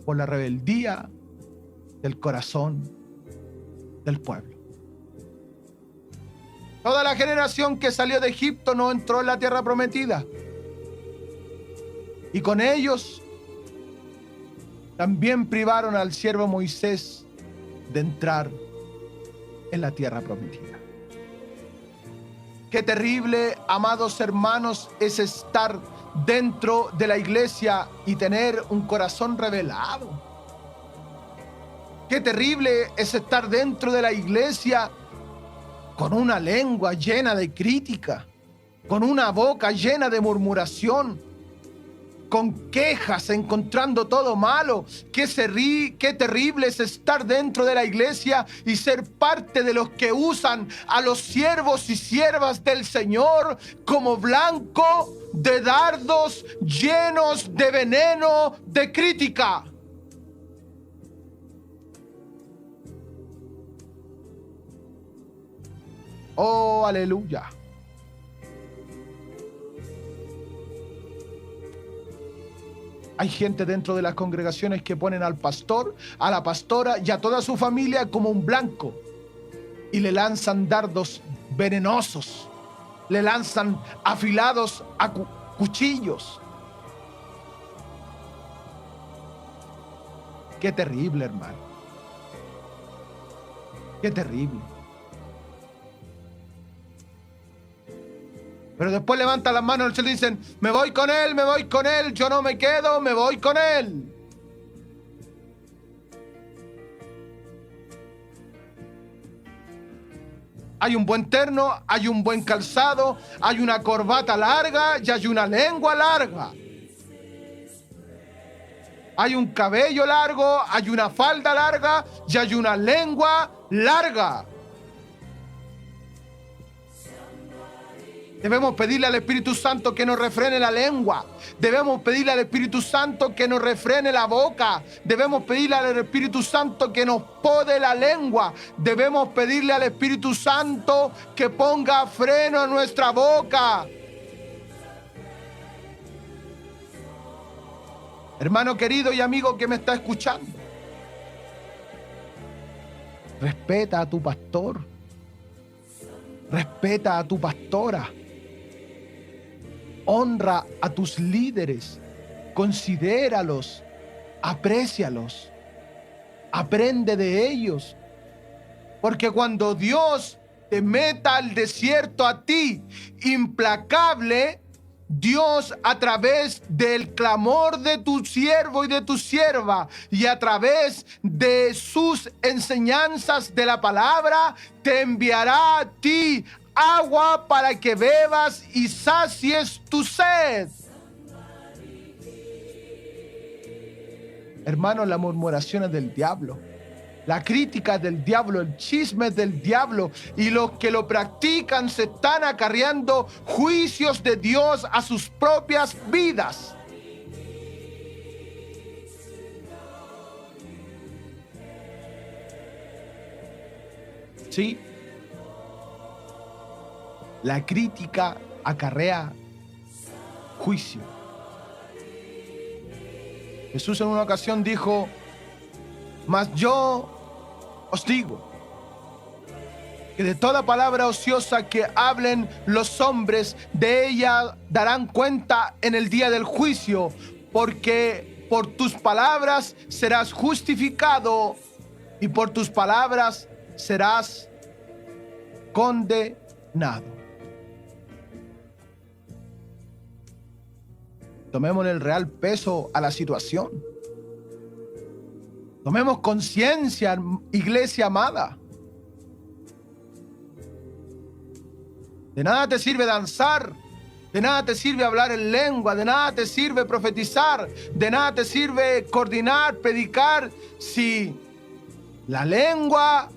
por la rebeldía del corazón del pueblo. Toda la generación que salió de Egipto no entró en la tierra prometida. Y con ellos también privaron al siervo Moisés de entrar en la tierra prometida. Qué terrible, amados hermanos, es estar dentro de la iglesia y tener un corazón rebelado. Qué terrible es estar dentro de la iglesia con una lengua llena de crítica, con una boca llena de murmuración, con quejas, encontrando todo malo. Qué terrible es estar dentro de la iglesia y ser parte de los que usan a los siervos y siervas del Señor como blanco de dardos llenos de veneno, de crítica. Oh, aleluya. Hay gente dentro de las congregaciones que ponen al pastor, a la pastora y a toda su familia como un blanco y le lanzan dardos venenosos, le lanzan afilados a cuchillos. Qué terrible, hermano. Qué terrible. Pero después levantan las manos al cielo y dicen: me voy con él, yo no me quedo, me voy con él. Hay un buen terno, hay un buen calzado, hay una corbata larga y hay una lengua larga. Hay un cabello largo, hay una falda larga y hay una lengua larga. Debemos pedirle al Espíritu Santo que nos refrene la lengua. Debemos pedirle al Espíritu Santo que nos refrene la boca. Debemos pedirle al Espíritu Santo que nos pode la lengua. Debemos pedirle al Espíritu Santo que ponga freno a nuestra boca. Hermano querido y amigo que me está escuchando, respeta a tu pastor. Respeta a tu pastora. Honra a tus líderes, considéralos, aprécialos, aprende de ellos. Porque cuando Dios te meta al desierto a ti, implacable, Dios a través del clamor de tu siervo y de tu sierva y a través de sus enseñanzas de la palabra, te enviará a ti agua para que bebas y sacies tu sed. Hermanos, la murmuración es del diablo, la crítica es del diablo, el chisme es del diablo, y los que lo practican se están acarreando juicios de Dios a sus propias vidas. Sí. La crítica acarrea juicio. Jesús en una ocasión dijo: mas yo os digo que de toda palabra ociosa que hablen los hombres, de ella darán cuenta en el día del juicio, porque por tus palabras serás justificado y por tus palabras serás condenado. Tomémosle el real peso a la situación. Tomemos conciencia, iglesia amada. De nada te sirve danzar, de nada te sirve hablar en lengua, de nada te sirve profetizar, de nada te sirve coordinar, predicar, si la lengua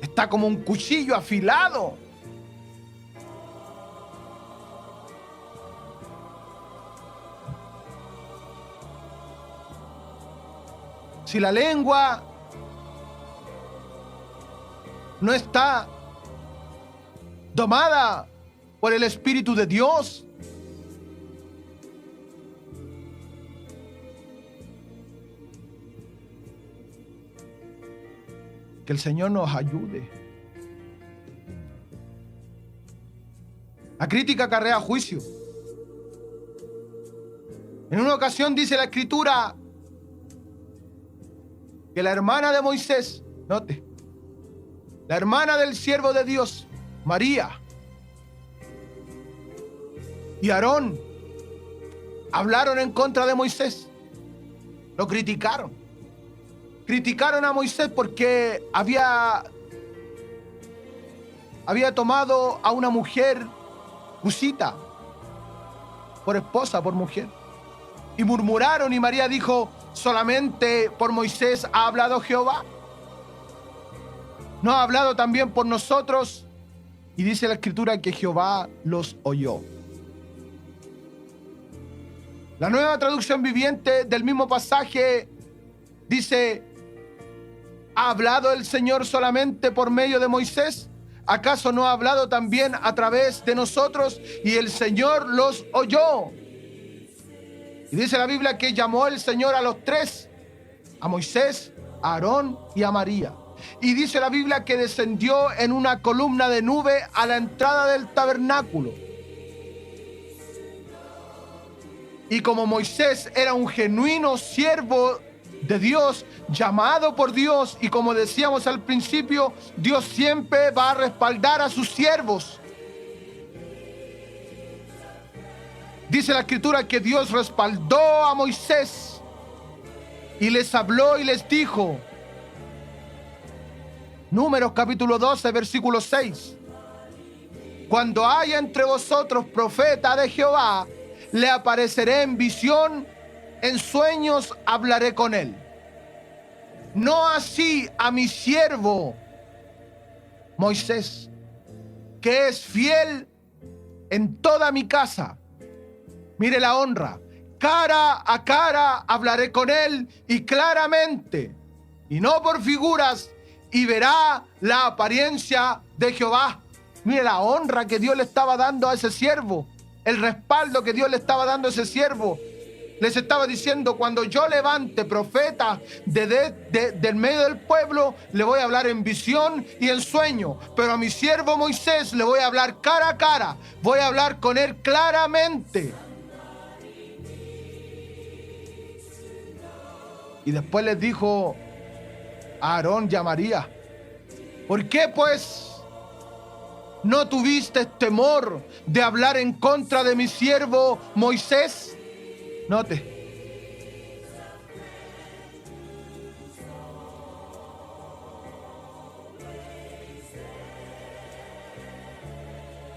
está como un cuchillo afilado. Si la lengua no está domada por el Espíritu de Dios, que el Señor nos ayude. La crítica acarrea juicio. En una ocasión dice la Escritura que la hermana de Moisés, note, la hermana del siervo de Dios, María, y Aarón hablaron en contra de Moisés, lo criticaron. criticaron a Moisés porque había tomado a una mujer cusita por esposa, por mujer. Y murmuraron, y María dijo: ¿solamente por Moisés ha hablado Jehová? ¿No ha hablado también por nosotros? Y dice la Escritura que Jehová los oyó. La Nueva Traducción Viviente del mismo pasaje dice: ¿ha hablado el Señor solamente por medio de Moisés? ¿Acaso no ha hablado también a través de nosotros? Y el Señor los oyó. Y dice la Biblia que llamó el Señor a los tres: a Moisés, a Aarón y a María. Y dice la Biblia que descendió en una columna de nube a la entrada del tabernáculo. Y como Moisés era un genuino siervo de Dios, llamado por Dios, y como decíamos al principio, Dios siempre va a respaldar a sus siervos. Dice la Escritura que Dios respaldó a Moisés y les habló y les dijo, Números capítulo 12, versículo 6: cuando haya entre vosotros profeta de Jehová, le apareceré en visión, en sueños hablaré con él. No así a mi siervo Moisés, que es fiel en toda mi casa. Mire la honra. Cara a cara hablaré con él, y claramente, y no por figuras, y verá la apariencia de Jehová. Mire la honra que Dios le estaba dando a ese siervo, el respaldo que Dios le estaba dando a ese siervo. Les estaba diciendo: cuando yo levante profeta del medio del pueblo, le voy a hablar en visión y en sueño, pero a mi siervo Moisés le voy a hablar cara a cara, voy a hablar con él claramente. Y después les dijo a Aarón y a María: ¿por qué pues no tuviste temor de hablar en contra de mi siervo Moisés? Note.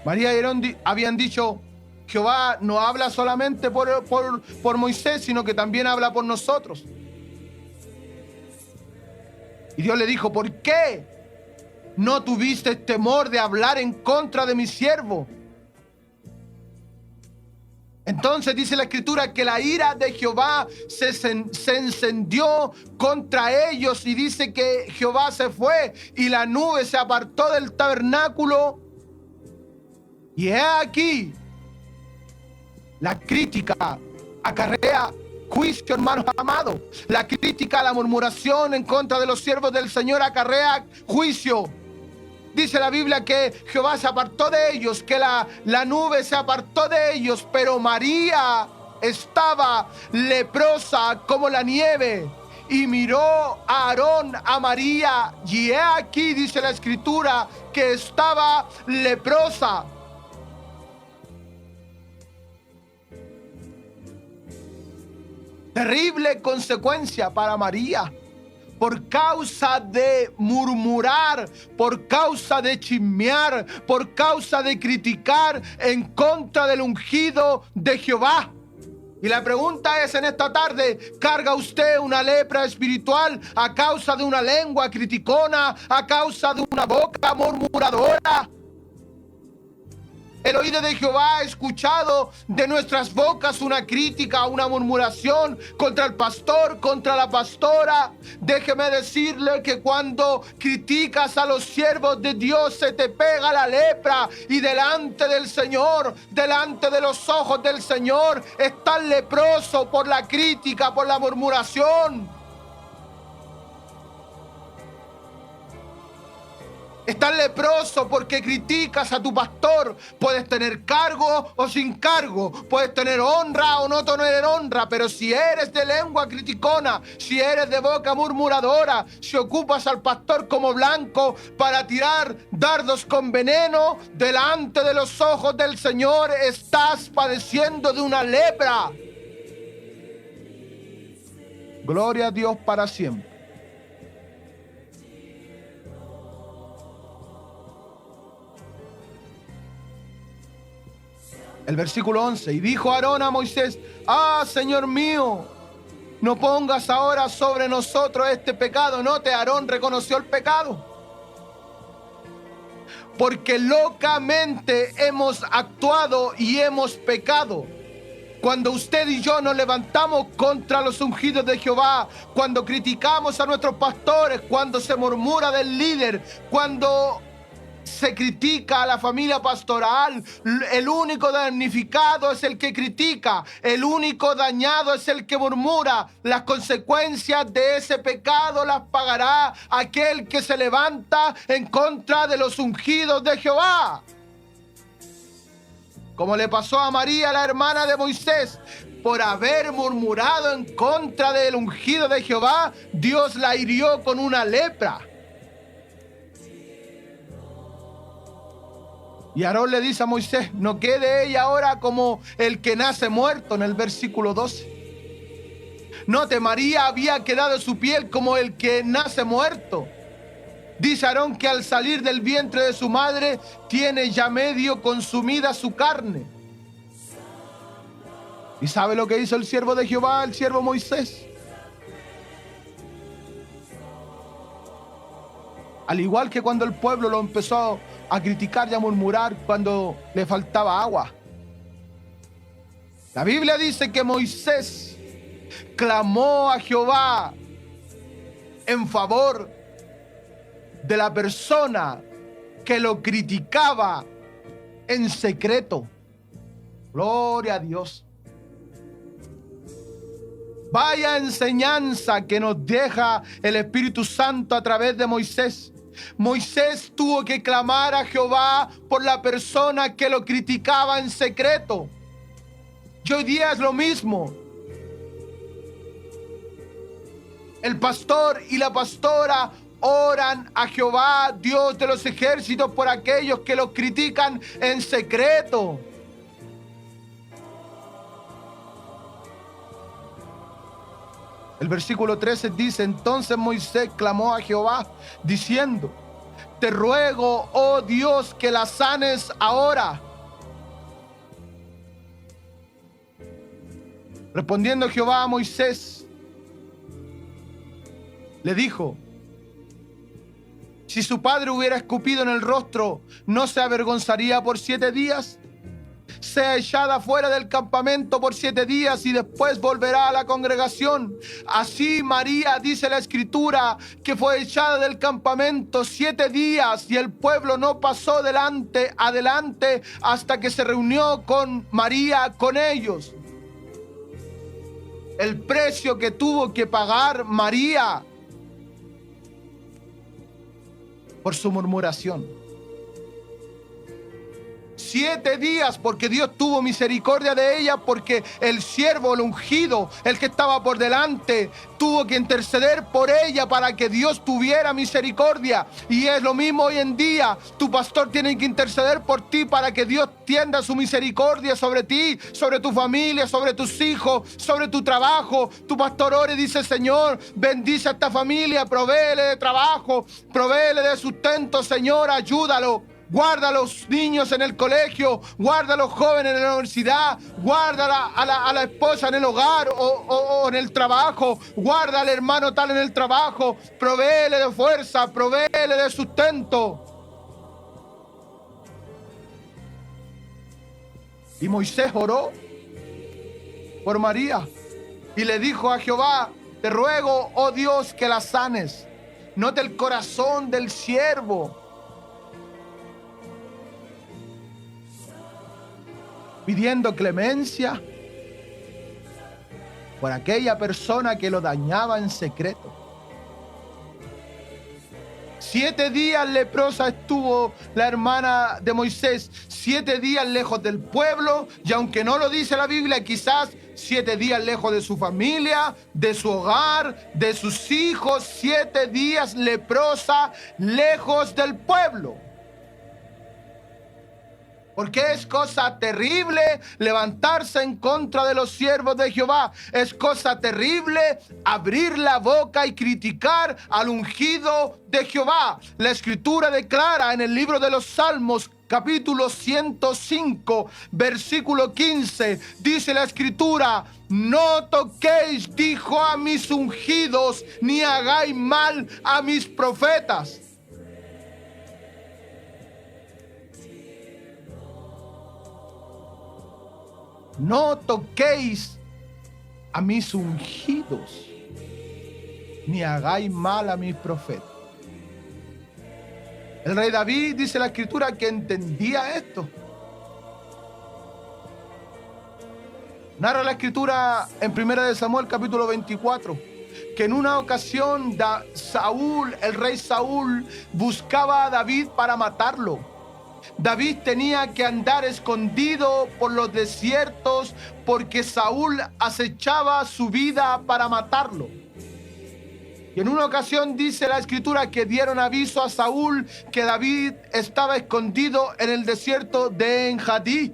María y Aarón habían dicho: Jehová no habla solamente por Moisés, sino que también habla por nosotros. Y Dios le dijo: ¿por qué no tuviste temor de hablar en contra de mi siervo? Entonces dice la Escritura que la ira de Jehová se encendió contra ellos, y dice que Jehová se fue y la nube se apartó del tabernáculo. Y he aquí, la crítica acarrea juicio, hermanos amados. La crítica, la murmuración en contra de los siervos del Señor acarrea juicio. Dice la Biblia que Jehová se apartó de ellos, que la nube se apartó de ellos, pero María estaba leprosa como la nieve. Y miró a Aarón, a María, y he aquí, dice la Escritura, que estaba leprosa. Terrible consecuencia para María, por causa de murmurar, por causa de chismear, por causa de criticar en contra del ungido de Jehová. Y la pregunta es en esta tarde: ¿carga usted una lepra espiritual a causa de una lengua criticona, a causa de una boca murmuradora? El oído de Jehová ha escuchado de nuestras bocas una crítica, una murmuración contra el pastor, contra la pastora. Déjeme decirle que cuando criticas a los siervos de Dios, se te pega la lepra, y delante del Señor, delante de los ojos del Señor, estás leproso por la crítica, por la murmuración. Estás leproso porque criticas a tu pastor. Puedes tener cargo o sin cargo, puedes tener honra o no tener honra, pero si eres de lengua criticona, si eres de boca murmuradora, si ocupas al pastor como blanco para tirar dardos con veneno, delante de los ojos del Señor estás padeciendo de una lepra. Gloria a Dios para siempre. El versículo 11. Y dijo Aarón a Moisés: ah, Señor mío, no pongas ahora sobre nosotros este pecado. Note, Aarón reconoció el pecado. Porque locamente hemos actuado y hemos pecado. Cuando usted y yo nos levantamos contra los ungidos de Jehová, cuando criticamos a nuestros pastores, cuando se murmura del líder, cuando se critica a la familia pastoral, el único damnificado es el que critica, el único dañado es el que murmura. Las consecuencias de ese pecado las pagará aquel que se levanta en contra de los ungidos de Jehová. Como le pasó a María, la hermana de Moisés, por haber murmurado en contra del ungido de Jehová, Dios la hirió con una lepra. Y Aarón le dice a Moisés: no quede ella ahora como el que nace muerto, en el versículo 12. Note, María había quedado en su piel como el que nace muerto. Dice Aarón que al salir del vientre de su madre tiene ya medio consumida su carne. ¿Y sabe lo que hizo el siervo de Jehová, el siervo Moisés? Al igual que cuando el pueblo lo empezó a criticar y a murmurar cuando le faltaba agua. La Biblia dice que Moisés clamó a Jehová en favor de la persona que lo criticaba en secreto. Gloria a Dios. Vaya enseñanza que nos deja el Espíritu Santo a través de Moisés. Moisés tuvo que clamar a Jehová por la persona que lo criticaba en secreto. Y hoy día es lo mismo. El pastor y la pastora oran a Jehová, Dios de los ejércitos, por aquellos que los critican en secreto. El versículo 13 dice: entonces Moisés clamó a Jehová diciendo: te ruego, oh Dios, que la sanes ahora. Respondiendo Jehová a Moisés, le dijo: si su padre hubiera escupido en el rostro, ¿no se avergonzaría por 7 días? Sea echada fuera del campamento por 7 días y después volverá a la congregación. Así María, dice la Escritura, que fue echada del campamento 7 días y el pueblo no pasó adelante hasta que se reunió con María, con ellos. El precio que tuvo que pagar María por su murmuración. 7 días, porque Dios tuvo misericordia de ella, porque el siervo, el ungido, el que estaba por delante, tuvo que interceder por ella para que Dios tuviera misericordia. Y es lo mismo hoy en día. Tu pastor tiene que interceder por ti para que Dios tienda su misericordia sobre ti, sobre tu familia, sobre tus hijos, sobre tu trabajo. Tu pastor ora y dice: Señor, bendice a esta familia, provéele de trabajo, provéele de sustento, Señor, ayúdalo. Guarda a los niños en el colegio, guarda a los jóvenes en la universidad, guarda a la esposa en el hogar o en el trabajo, guarda al hermano tal en el trabajo, provéele de fuerza, provéele de sustento. Y Moisés oró por María y le dijo a Jehová: te ruego, oh Dios, que la sanes. Note el corazón del siervo, pidiendo clemencia por aquella persona que lo dañaba en secreto. 7 días leprosa estuvo la hermana de Moisés, 7 días lejos del pueblo, y aunque no lo dice la Biblia, quizás 7 días lejos de su familia, de su hogar, de sus hijos, 7 días leprosa lejos del pueblo. Porque es cosa terrible levantarse en contra de los siervos de Jehová. Es cosa terrible abrir la boca y criticar al ungido de Jehová. La Escritura declara en el libro de los Salmos, capítulo 105, versículo 15, dice la escritura: no toquéis, dijo, a mis ungidos, ni hagáis mal a mis profetas. No toquéis a mis ungidos, ni hagáis mal a mis profetas. El rey David, dice la escritura, que entendía esto. Narra la escritura en 1 Samuel capítulo 24, que en una ocasión Saúl, el rey Saúl, buscaba a David para matarlo. David tenía que andar escondido por los desiertos porque Saúl acechaba su vida para matarlo. Y en una ocasión dice la escritura que dieron aviso a Saúl que David estaba escondido en el desierto de En-Hadí.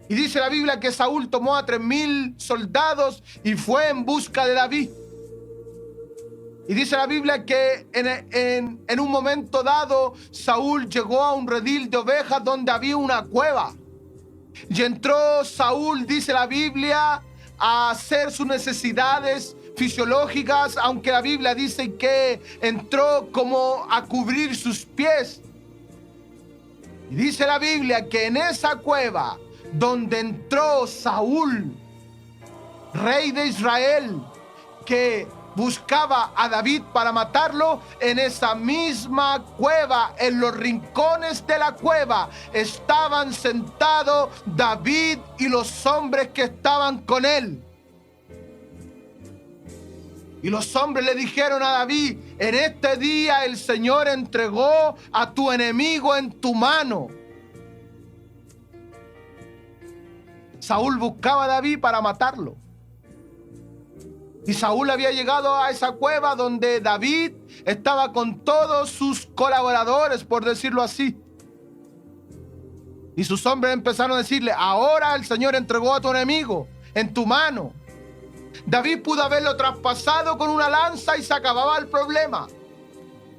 Y dice la Biblia que Saúl tomó a 3,000 soldados y fue en busca de David. Y dice la Biblia que en un momento dado Saúl llegó a un redil de ovejas donde había una cueva. Y entró Saúl, dice la Biblia, a hacer sus necesidades fisiológicas, aunque la Biblia dice que entró como a cubrir sus pies. Y dice la Biblia que en esa cueva donde entró Saúl, rey de Israel, que buscaba a David para matarlo, en esa misma cueva, en los rincones de la cueva, estaban sentados David y los hombres que estaban con él. Y los hombres le dijeron a David: en este día el Señor entregó a tu enemigo en tu mano. Saúl buscaba a David para matarlo. Y Saúl había llegado a esa cueva donde David estaba con todos sus colaboradores, por decirlo así. Y sus hombres empezaron a decirle: ahora el Señor entregó a tu enemigo en tu mano. David pudo haberlo traspasado con una lanza y se acababa el problema.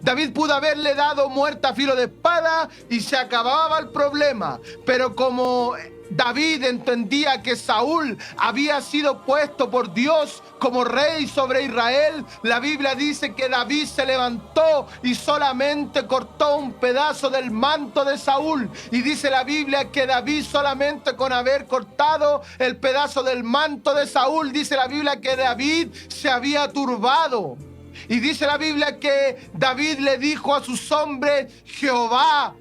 David pudo haberle dado muerte a filo de espada y se acababa el problema. Pero como David entendía que Saúl había sido puesto por Dios como rey sobre Israel, la Biblia dice que David se levantó y solamente cortó un pedazo del manto de Saúl. Y dice la Biblia que David, solamente con haber cortado el pedazo del manto de Saúl, dice la Biblia que David se había turbado. Y dice la Biblia que David le dijo a sus hombres: Jehová.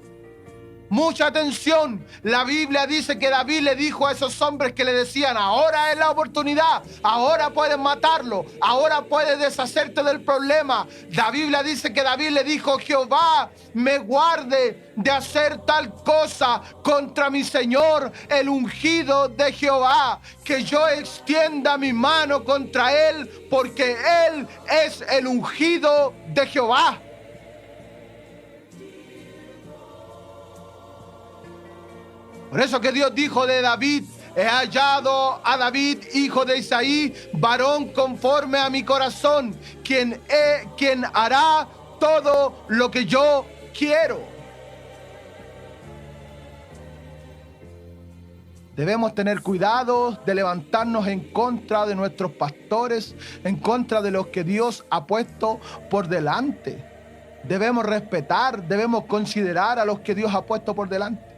Mucha atención, la Biblia dice que David le dijo a esos hombres que le decían: ahora es la oportunidad, ahora puedes matarlo, ahora puedes deshacerte del problema. La Biblia dice que David le dijo: Jehová me guarde de hacer tal cosa contra mi Señor, el ungido de Jehová, que yo extienda mi mano contra él, porque él es el ungido de Jehová. Por eso que Dios dijo de David: he hallado a David, hijo de Isaí, varón conforme a mi corazón, quien hará todo lo que yo quiero. Debemos tener cuidado de levantarnos en contra de nuestros pastores, en contra de los que Dios ha puesto por delante. Debemos respetar, debemos considerar a los que Dios ha puesto por delante.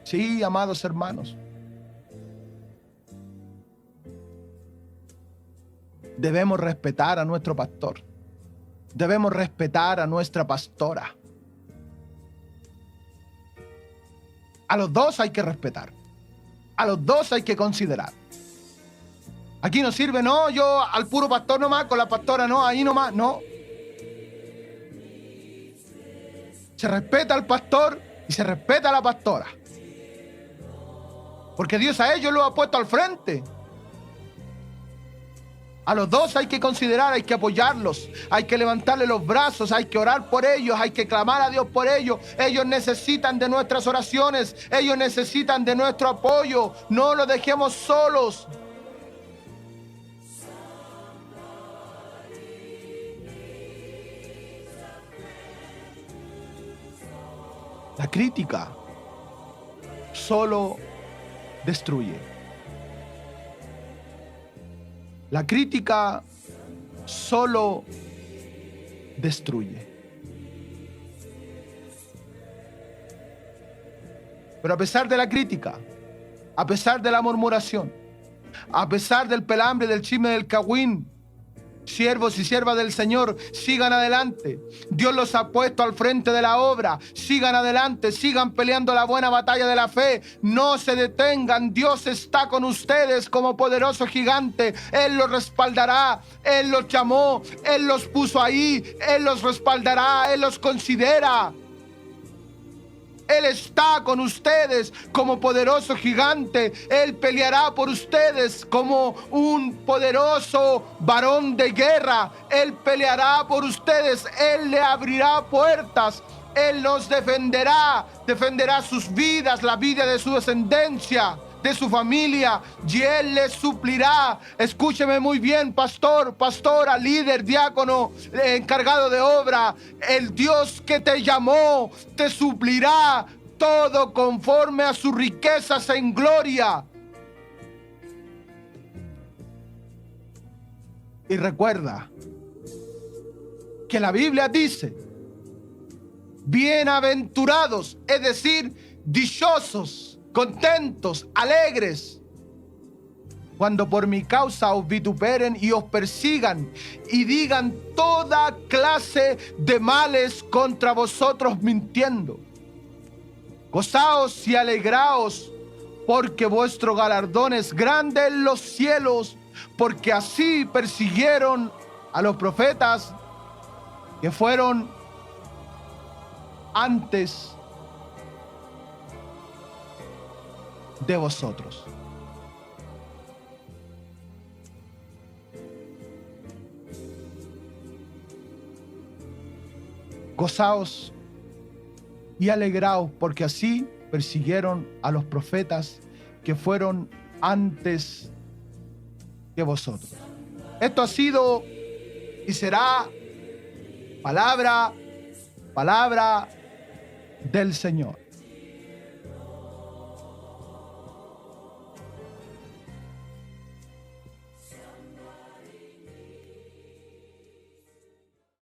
Sí, amados hermanos. Debemos respetar a nuestro pastor. Debemos respetar a nuestra pastora. A los dos hay que respetar. A los dos hay que considerar. Aquí no sirve, no, yo al puro pastor nomás, con la pastora no, ahí nomás, no. Se respeta al pastor y se respeta a la pastora. Porque Dios a ellos lo ha puesto al frente. A los dos hay que considerar, hay que apoyarlos, hay que levantarle los brazos, hay que orar por ellos, hay que clamar a Dios por ellos. Ellos necesitan de nuestras oraciones, ellos necesitan de nuestro apoyo. No los dejemos solos. La crítica solo destruye. La crítica solo destruye. Pero a pesar de la crítica, a pesar de la murmuración, a pesar del pelambre, del chisme, del cagüín, siervos y siervas del Señor, sigan adelante. Dios los ha puesto al frente de la obra. Sigan adelante, sigan peleando la buena batalla de la fe. No se detengan. Dios está con ustedes como poderoso gigante. Él los respaldará. Él los llamó. Él los puso ahí. Él los respaldará. Él los considera. Él está con ustedes como poderoso gigante. Él peleará por ustedes como un poderoso varón de guerra. Él peleará por ustedes. Él le abrirá puertas. Él los defenderá. Defenderá sus vidas, la vida de su descendencia, de su familia, y Él les suplirá. Escúcheme muy bien, pastor, pastora, líder, diácono, encargado de obra. El Dios que te llamó te suplirá todo conforme a sus riquezas en gloria. Y recuerda que la Biblia dice: bienaventurados, es decir, dichosos, contentos, alegres, cuando por mi causa os vituperen y os persigan y digan toda clase de males contra vosotros mintiendo. Gozaos y alegraos, porque vuestro galardón es grande en los cielos, porque así persiguieron a los profetas que fueron antes de vosotros. Gozaos y alegraos, porque así persiguieron a los profetas que fueron antes que vosotros. Esto ha sido y será palabra del Señor.